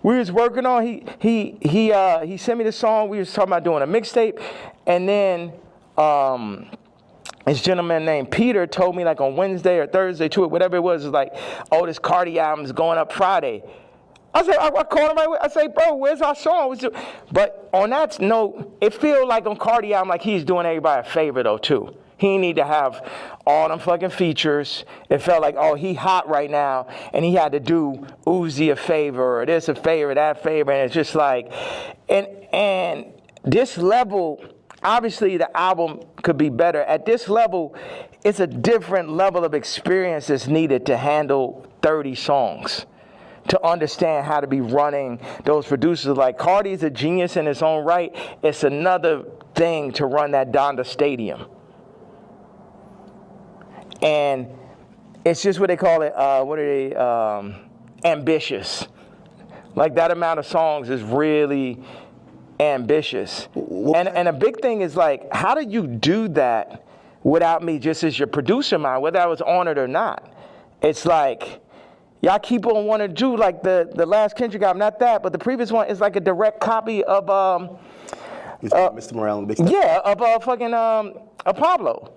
We was working on, he sent me the song, we was talking about doing a mixtape, and then, this gentleman named Peter told me like on Wednesday or Thursday to it, whatever it was like, oh, this Cardi album is going up Friday. I said, I called him right away. I say, bro, where's our song? But on that note, it feel like on Cardi album, like he's doing everybody a favor though too. He need to have all them fucking features. It felt like, oh, he hot right now, and he had to do Uzi a favor, or this a favor, that favor, and it's just like, and this level, obviously the album could be better. At this level, it's a different level of experience that's needed to handle 30 songs. To understand how to be running those producers. Like Cardi's a genius in his own right. It's another thing to run that Donda Stadium. And it's just what they call it, ambitious. Like that amount of songs is really ambitious. And a big thing is like, how did you do that without me just as your producer mind, whether I was on it or not? It's like, y'all keep on wanting to do like the last Kendrick album, not that, but the previous one is like a direct copy of
Mr. Morale and Big Stuff.
Yeah, of fucking Pablo.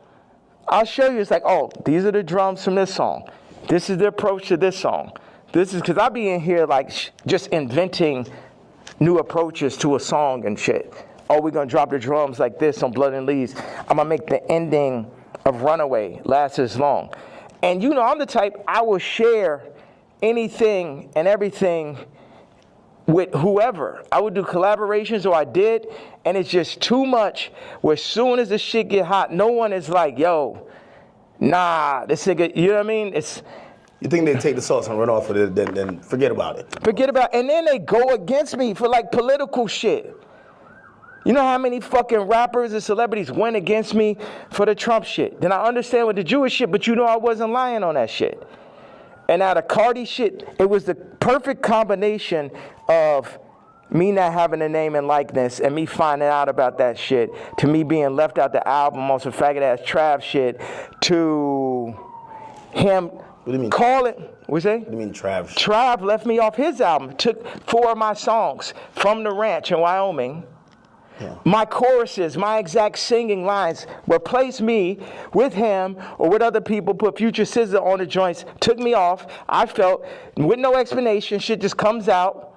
I'll show you. It's like, oh, these are the drums from this song. This is the approach to this song. This is because I be in here like just inventing new approaches to a song and shit. Oh, we're gonna drop the drums like this on Blood and Leaves. I'm gonna make the ending of Runaway last as long. And you know, I'm the type I will share anything and everything with whoever. I would do collaborations, or I did, and it's just too much where as soon as the shit get hot, no one is like, yo, nah, this nigga, you know what I mean?
You think they take the sauce and run off with it, then forget about it.
And then they go against me for like political shit. You know how many fucking rappers and celebrities went against me for the Trump shit? Then I understand with the Jewish shit, but you know I wasn't lying on that shit. And out of Cardi shit, it was the perfect combination of me not having a name and likeness and me finding out about that shit, to me being left out the album on some faggot-ass Trav shit, to him calling, what's that?
What do you mean Trav?
Trav left me off his album, took 4 of my songs from the ranch in Wyoming. Yeah. My choruses, my exact singing lines, replaced me with him or with other people, put Future Scissor on the joints, took me off. I felt, with no explanation, shit just comes out.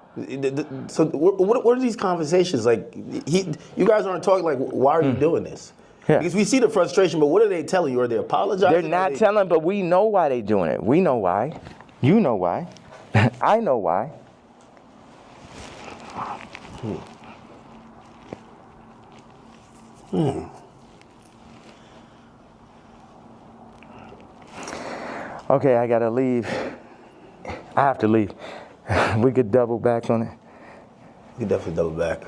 So what are these conversations like? You guys aren't talking like, why are you doing this? Yeah. Because we see the frustration, but what are they telling you? Are they apologizing?
They're not telling, but we know why they're doing it. We know why. You know why. I know why. Okay, I gotta leave. I have to leave. We could double back on it.
We could definitely double back.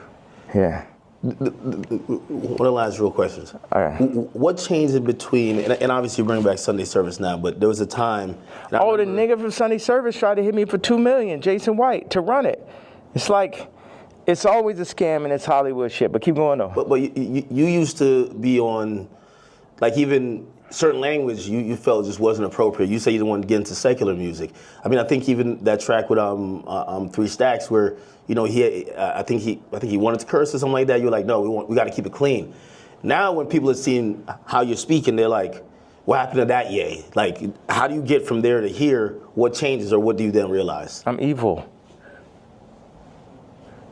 Yeah.
One of the last real questions.
All right.
What changed in between, and obviously you bring back Sunday service now, but there was a time.
The nigga from Sunday service tried to hit me for $2 million, Jason White, to run it. It's like, it's always a scam and it's Hollywood shit, but keep going though.
But you used to be on, like even certain language you felt just wasn't appropriate. You say you didn't want to get into secular music. I mean, I think even that track with 3 Stacks where, you know, I think he wanted to curse or something like that. You're like, no, we got to keep it clean. Now when people are seeing how you're speaking, they're like, what happened to that yay? Like, how do you get from there to here? What changes, or what do you then realize?
I'm evil.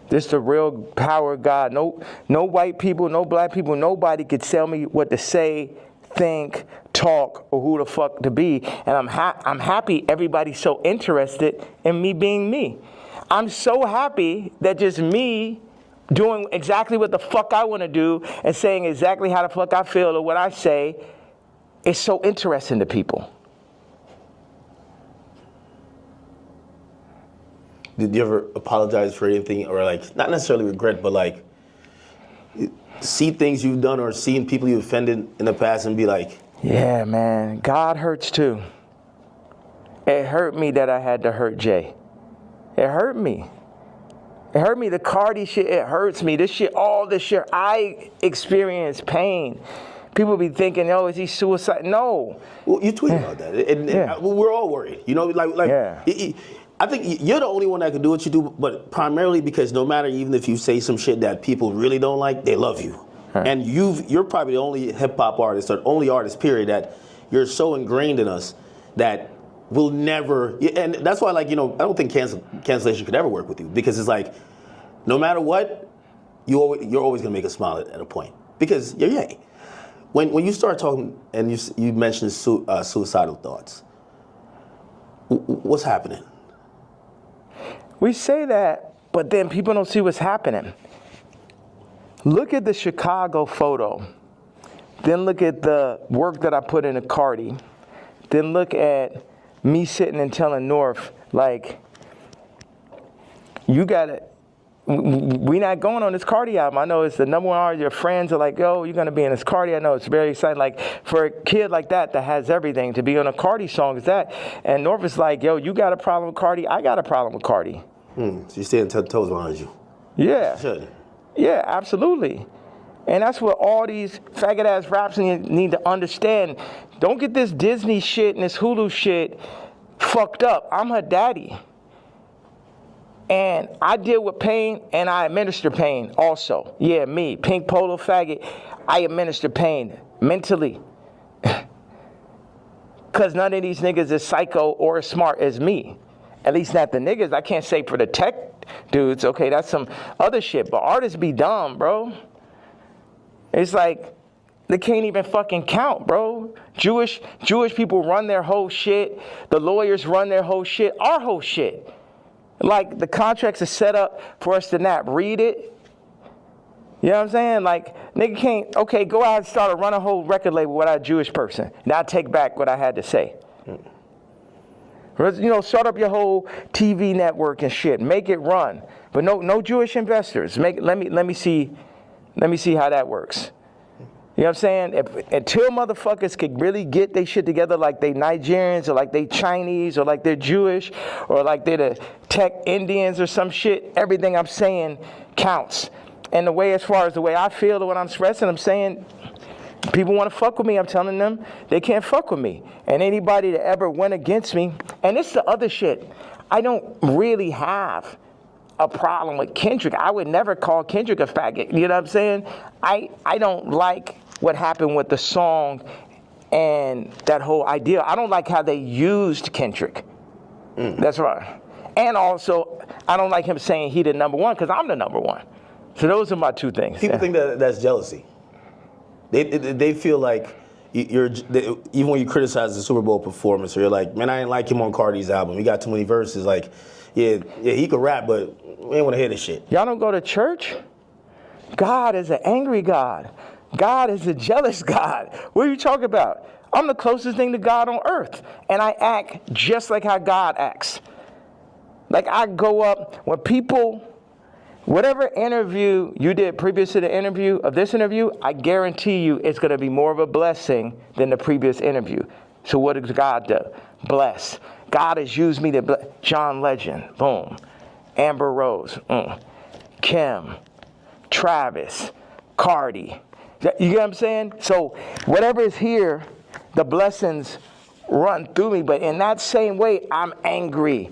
This the real power of God. No white people, no black people, nobody could tell me what to say, think, talk, or who the fuck to be. And I'm happy everybody's so interested in me being me. I'm so happy that just me doing exactly what the fuck I want to do and saying exactly how the fuck I feel or what I say is so interesting to people.
Did you ever apologize for anything, or like, not necessarily regret, but like see things you've done or seen people you offended in the past and be like,
yeah, man, God hurts too. It hurt me that I had to hurt Jay. It hurt me. It hurt me. The Cardi shit, it hurts me. This shit, all this shit, I experience pain. People be thinking, oh, is he suicide? No.
Well, you tweeted about that. And we're all worried. You know, I think you're the only one that can do what you do, but primarily because no matter, even if you say some shit that people really don't like, they love you. Huh. And you're probably the only hip-hop artist, or only artist, period, that you're so ingrained in us that we'll never, and that's why, like, you know, I don't think cancellation could ever work with you, because it's like, no matter what, you're always going to make us smile at a point, because you're yay. When you start talking, and you mentioned suicidal thoughts, what's happening?
We say that, but then people don't see what's happening. Look at the Chicago photo. Then look at the work that I put into Cardi. Then look at me sitting and telling North, like, you gotta, we not going on this Cardi album. I know it's the #1 artist. Your friends are like, yo, you're gonna be in this Cardi. I know it's very exciting. Like, for a kid like that has everything, to be on a Cardi song is that. And North is like, yo, you got a problem with Cardi? I got a problem with Cardi.
So you're staying 10 toes behind you.
Yeah.
Should.
Yeah, absolutely. And that's what all these faggot ass raps need to understand. Don't get this Disney shit and this Hulu shit fucked up. I'm her daddy. And I deal with pain and I administer pain also. Yeah, me, pink polo faggot, I administer pain mentally. Because none of these niggas is psycho or as smart as me. At least not the niggas. I can't say for the tech dudes. Okay, that's some other shit. But artists be dumb, bro. It's like they can't even fucking count, bro. Jewish people run their whole shit. The lawyers run their whole shit. Our whole shit. Like, the contracts are set up for us to not read it. You know what I'm saying? Like, nigga can't, okay, go out and run a whole record label without a Jewish person. Now I take back what I had to say. You know, start up your whole TV network and shit. Make it run. But no Jewish investors. Let me see how that works. You know what I'm saying? Until motherfuckers could really get their shit together, like they Nigerians or like they Chinese or like they're Jewish or like they're the tech Indians or some shit, everything I'm saying counts. And the way, as far as the way I feel or what I'm expressing, I'm saying, people want to fuck with me, I'm telling them they can't fuck with me. And anybody that ever went against me, and it's the other shit, I don't really have a problem with Kendrick. I would never call Kendrick a faggot. You know what I'm saying? I don't like what happened with the song and that whole idea. I don't like how they used Kendrick. That's right. And also, I don't like him saying he the #1 because I'm the #1. So those are my two things.
People think that that's jealousy. They feel like even when you criticize the Super Bowl performance, or you're like, man, I didn't like him on Cardi's album. He got too many verses. Like, yeah, he could rap, but we ain't want to hear this shit.
Y'all don't go to church? God is an angry God. God is a jealous God. What are you talking about? I'm the closest thing to God on earth. And I act just like how God acts. Like I go up, when people, whatever interview you did previous to the interview of this interview, I guarantee you it's going to be more of a blessing than the previous interview. So what does God do? Bless. God has used me to bless. John Legend, boom. Amber Rose, Kim, Travis, Cardi. You get what I'm saying? So whatever is here, the blessings run through me. But in that same way, I'm angry.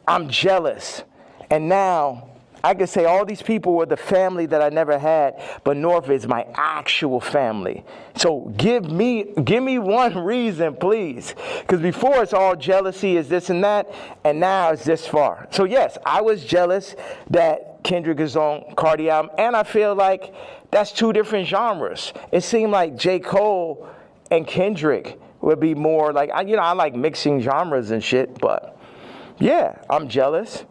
I'm jealous. And now I can say all these people were the family that I never had, but North is my actual family. So give me one reason, please. Because before it's all jealousy is this and that, and now it's this far. So yes, I was jealous that Kendrick is on Cardi album, and I feel like that's two different genres. It seemed like J. Cole and Kendrick would be more like, I like mixing genres and shit, but yeah, I'm jealous.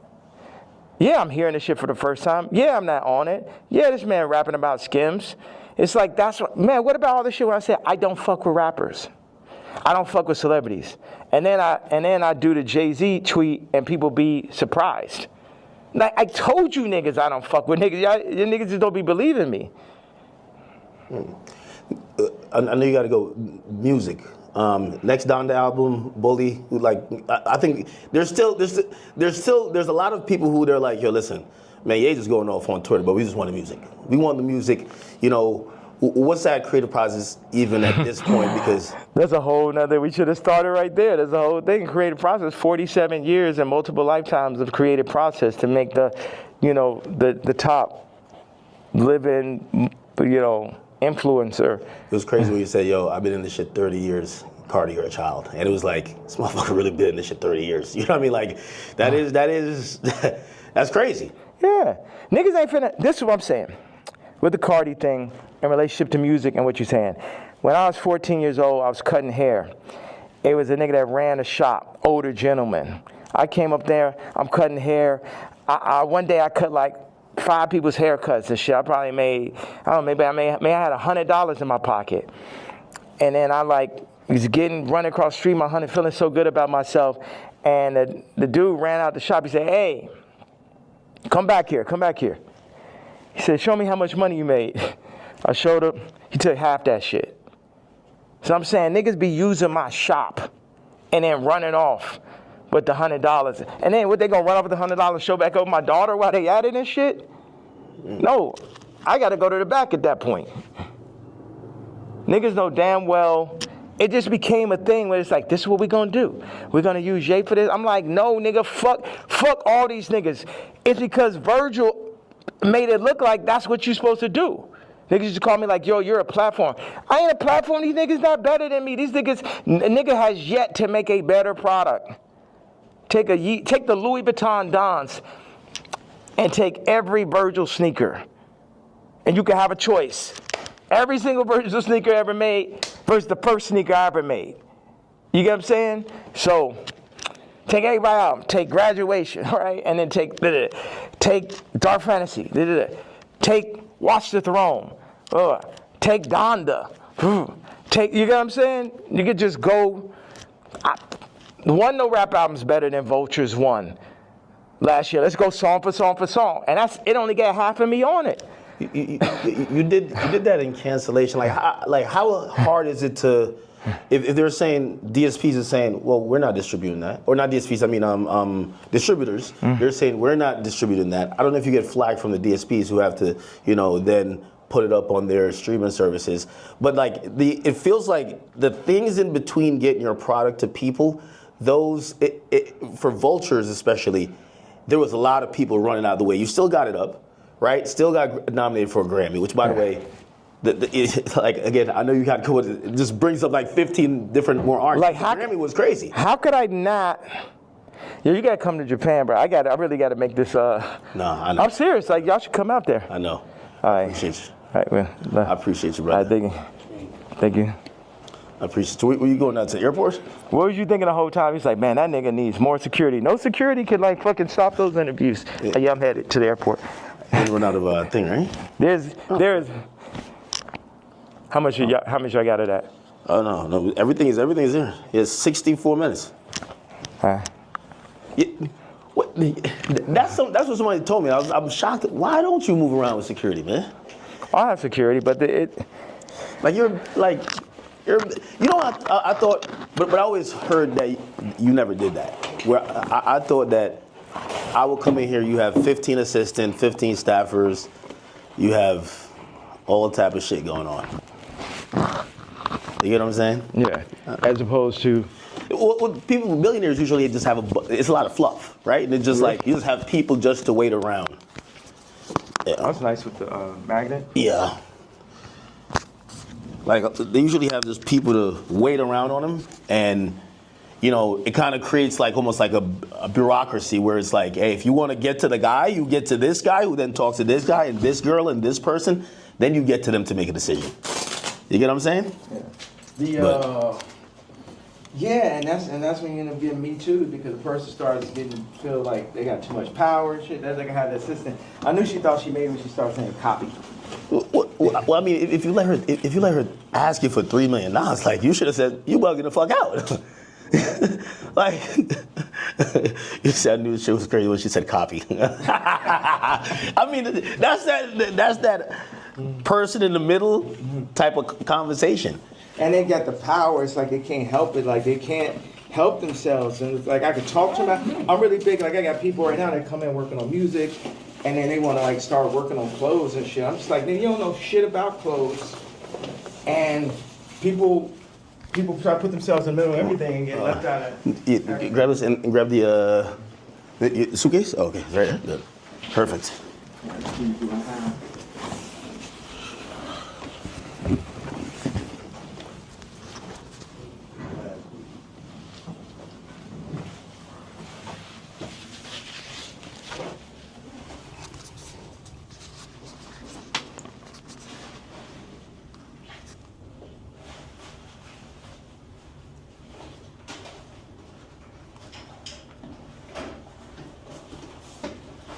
Yeah, I'm hearing this shit for the first time. Yeah, I'm not on it. Yeah, this man rapping about Skims. It's like, what about all this shit when I say I don't fuck with rappers? I don't fuck with celebrities. And then I do the Jay-Z tweet and people be surprised. Like, I told you niggas I don't fuck with niggas. You niggas just don't be believing me.
I know you got to go music. Next Donda album, Bully. Like, I think there's a lot of people who they're like, yo, listen, man, Ye just going off on tour, but we just want the music. We want the music. You know, what's that creative process even at this point? Because
there's a whole nother. We should have started right there. There's a whole thing. Creative process. 47 years and multiple lifetimes of creative process to make the top living, influencer.
It was crazy when you said, yo, I've been in this shit 30 years, Cardi, you're a child. And it was like, this motherfucker really been in this shit 30 years. You know what I mean? Like, that's crazy.
Yeah. Niggas ain't finna, this is what I'm saying. With the Cardi thing in relationship to music and what you're saying. When I was 14 years old, I was cutting hair. It was a nigga that ran a shop, older gentleman. I came up there, I'm cutting hair. One day I cut like 5 people's haircuts and shit. I probably made, I don't know, maybe I had $100 in my pocket. And then I was running across the street, feeling so good about myself. And the dude ran out the shop. He said, hey, come back here. He said, show me how much money you made. I showed him. He took half that shit. So I'm saying niggas be using my shop and then running off with the $100. And then what, they gonna run off with the $100 show back over my daughter while they at it and shit? No, I gotta go to the back at that point. Niggas know damn well, it just became a thing where it's like, this is what we gonna do. We're gonna use Jay for this. I'm like, no, nigga, fuck all these niggas. It's because Virgil made it look like that's what you're supposed to do. Niggas just call me like, yo, you're a platform. I ain't a platform. These niggas not better than me. These niggas, nigga has yet to make a better product. Take the Louis Vuitton Dons and take every Virgil sneaker. And you can have a choice. Every single Virgil sneaker ever made versus the first sneaker I ever made. You get what I'm saying? So, take everybody out. Take Graduation, right? And then take Dark Fantasy. Take Watch the Throne. Take Donda. You get what I'm saying? You could just go. No rap album's better than Vulture's one last year. Let's go song for song for song. And it only got half of me on it.
You did that in Cancellation. How hard is it to, if they're saying, DSPs are saying, well, we're not distributing that. Or not DSPs, I mean distributors. They're saying we're not distributing that. I don't know if you get flagged from the DSPs who have to, then put it up on their streaming services. But it feels like the things in between getting your product to people, for Vultures especially, there was a lot of people running out of the way. You still got it up, right? Still got nominated for a Grammy, which, by the way, again, I know you got to go with it. It just brings up 15 different more artists. The Grammy was crazy.
How could I not? Yeah, you got to come to Japan, bro. I really got to make this.
No, I know.
I'm serious. Y'all should come out there.
I know.
All right.
I appreciate you.
All right, well,
I appreciate you, brother.
All right, thank you.
I appreciate you. Were you going out to the airport?
What was you thinking the whole time? He's like, man, that nigga needs more security. No security could fucking stop those interviews. Yeah, I'm headed to the airport.
You run out of a thing, right?
There's. How much I got of that?
Oh no, everything's there. It's 64 minutes.
Huh?
Yeah, what? That's what somebody told me. I'm shocked. Why don't you move around with security, man?
I have security, but you
know, I thought, but I always heard that you never did that. Where I thought that I would come in here, you have 15 assistants, 15 staffers, you have all type of shit going on. You get what I'm saying?
Yeah. As opposed to.
Well, millionaires usually just have it's a lot of fluff, right? And it's just like, you just have people just to wait around. Yeah.
That's nice with the magnet.
Yeah. Like, they usually have just people to wait around on them, and, you know, it kind of creates like almost like a bureaucracy where it's like, hey, if you want to get to the guy, you get to this guy who then talks to this guy and this girl and this person, then you get to them to make a decision. You get what I'm saying?
Yeah. Yeah, and that's when you end up getting Me Too, because the person starts feel like they got too much power and shit. That's like I had the assistant. I knew she thought she made me when she started saying copy.
Well, I mean, if you let her ask you for $3 million, like, you should have said, you bugging the fuck out. Like, you said I knew shit was crazy when she said copy. I mean, that's that person in the middle type of conversation.
And they got the power. It's like they can't help it. Like, they can't help themselves. And it's like, I could talk to them. I'm really big. Like, I got people right now that come in working on music, and then they want to, like, start working on clothes and shit. I'm just like, man, you don't know shit about clothes. And people try to put themselves in the middle of everything and get left out of.
Grab this and grab the suitcase? Oh, okay, right there. Good. Perfect.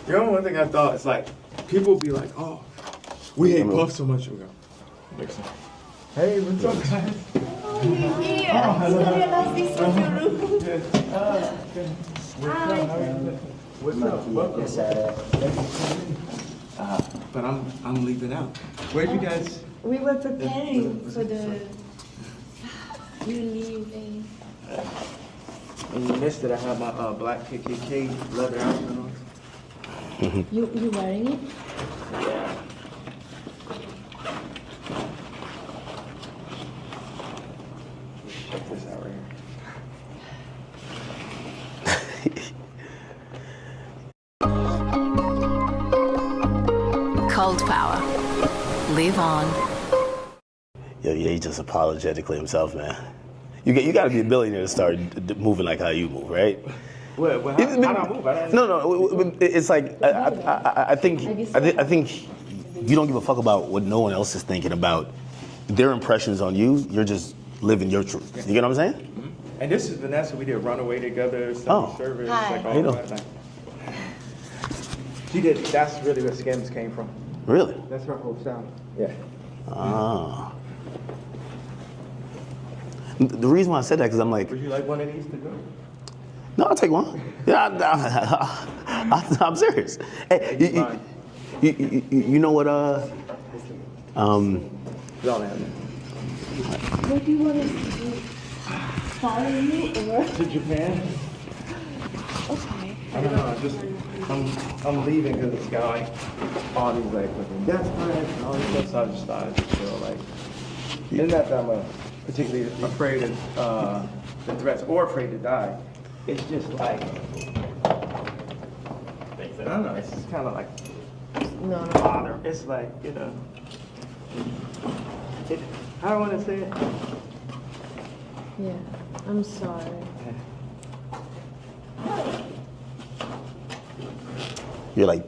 You know, one thing I thought is like, people be like, oh, we hate Puff so much. We go, hey, what's up, guys? What's up? But I'm leaving out. Where'd you guys?
We were preparing for the you leaving.
And you missed it. I have my black KKK leather outfit on.
You wearing it?
Yeah. Check this out right
here. Cold Power. Live on.
Yeah, he just apologetically himself, man. You got to be a billionaire to start moving like how you move, right?
Well, how do I move?
No. It's like I think you don't give a fuck about what no one else is thinking about their impressions on you. You're just living your truth. You get what I'm saying?
Mm-hmm. And this is Vanessa. We did Runaway together. Service.
Hi.
Like all that. She did. That's really where Skims came from.
Really?
That's her whole sound. Yeah.
Ah. The reason why I said that because I'm like.
Would you like one of these to go?
No, I'll take one. Yeah, I'm serious. Hey, you know what?
Y'all have it.
What do you want us to do? Follow you or?
To Japan?
Okay.
I don't know. I'm leaving because it's got like all these like fucking death threats and all this stuff. So I just thought I'd just feel like. It's not that I'm particularly afraid of the threats or afraid to die. It's just like, I don't know, it's just kind of like,
No.
bother. It's like, you know, how do I want to say it?
Yeah. I'm sorry.
You're like,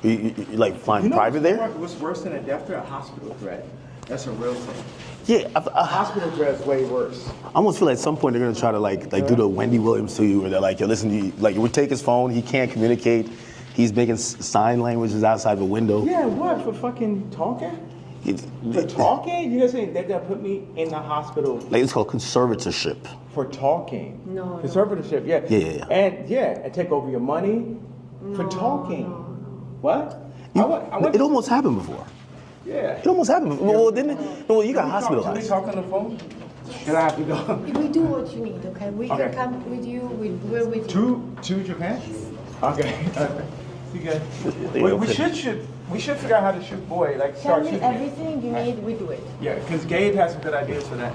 you like flying private there?
What's worse than a death threat? A hospital threat. That's a real thing.
Yeah,
A hospital threat is way worse.
I almost feel like at some point they're gonna try to like do the Wendy Williams to you, where they're like, yo, listen, like we take his phone, he can't communicate, he's making sign languages outside the window.
Yeah, what, for fucking talking? For talking? You guys saying they're gonna put me in the hospital?
Like it's called conservatorship.
For talking?
No.
Conservatorship, yeah.
Yeah.
And take over your money for talking.
No.
What?
It almost happened before.
Yeah.
It almost happened before. Well, didn't it? Well, you got
Can we
hospitalized.
talk on the phone? And I have to go.
We do what you need, okay? We
Okay.
can come with you. We're with you.
To Japan? Okay. You guys.
They
We
open.
should figure out how to shoot boy. Like
Tell
start
me
shooting.
everything you need. We do it.
Yeah, because Gabe has some good ideas for that.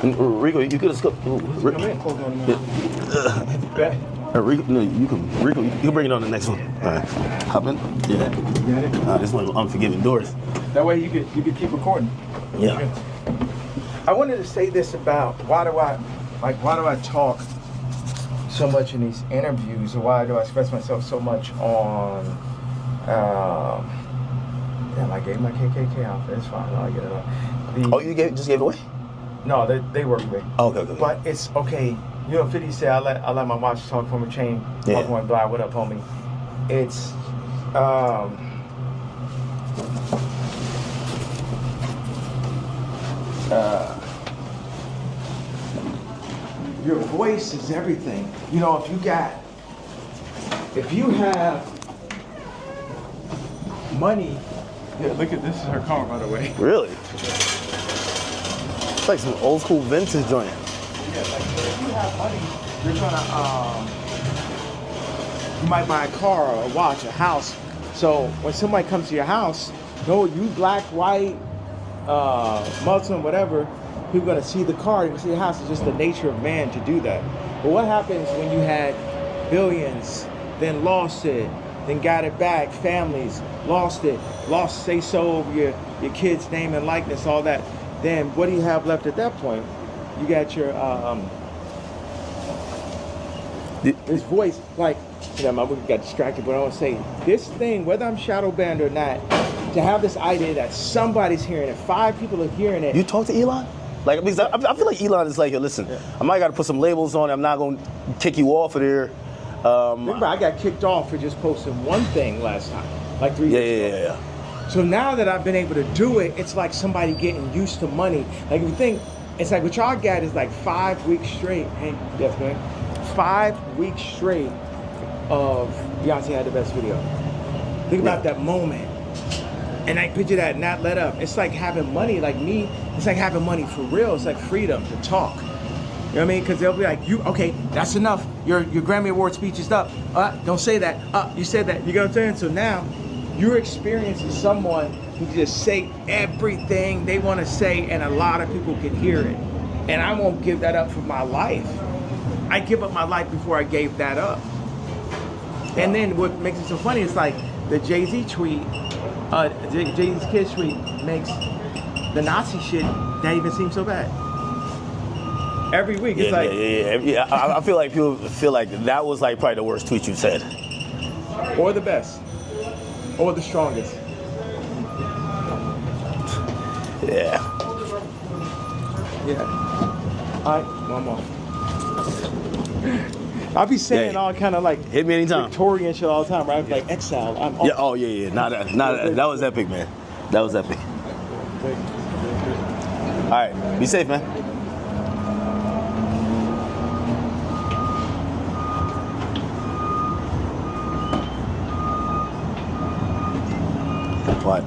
Rico, you could have scooped.
Come in. Hold on. Bet.
Rico, no, you can. Rico, you can bring it on the next one. All right. Hop in. Yeah.
Got it?
This one, unforgiving doors.
That way you could keep recording.
Yeah.
I wanted to say this about why do I talk so much in these interviews, or why do I express myself so much on damn, I gave my KKK outfit. It's fine. I'll get it up.
You just gave it away?
No, they work with me.
Oh, okay.
But it's okay. You know, 50 say I let my watch talk from a chain.
Yeah.
Talk one blind. What up, homie? It's your voice is everything. You know, if you have money. Yeah, look at this is her car, by the way.
Really? It's like some old school vintage joint.
Yeah, like if you have money, you're gonna you might buy a car or a watch, a house. So when somebody comes to your house, no, you black, white, Muslim, whatever, people gonna see the car, you see the house. It's just the nature of man to do that. But what happens when you had billions, then lost it, then got it back, families, lost it, lost say so over your kid's name and likeness, all that. Then what do you have left at that point? You got your this voice, like, you know, my movie got distracted, but I want to say this thing, whether I'm shadow banned or not, to have this idea that somebody's hearing it, 5 people are hearing it.
You talk to Elon? Like, because I feel like Elon is like, yo, listen, I might got to put some labels on it. I'm not going to kick you off of there.
Remember, I got kicked off for just posting one thing last time, like 3 years ago.
Yeah.
So now that I've been able to do it, it's like somebody getting used to money. Like if you think, it's like what y'all got is like 5 weeks straight. Hey, yes, man. 5 weeks straight of Beyonce had the best video. Think about that moment. And I picture that not let up. It's like having money, like me, it's like having money for real. It's like freedom to talk. You know what I mean? Because they'll be like, okay, that's enough. Your Grammy Award speech is up. Don't say that. You said that. You know what I'm saying? So now you're experiencing someone who just say everything they want to say, and a lot of people can hear it. And I won't give that up for my life. I give up my life before I gave that up. And then what makes it so funny is like the Jay-Z tweet, Jay-Z's Kids tweet makes the Nazi shit not even seem so bad. Every week, it's
Yeah. I feel like people feel like that was like probably the worst tweet you've said.
Or the best. Or the strongest.
Yeah.
All right, one more. I'll be saying all kind of like
hit me anytime.
Victorian shit all the time, right? Like exile. I'm
Yeah. Oh yeah. That was epic, man. That was epic. All right. Be safe, man. What?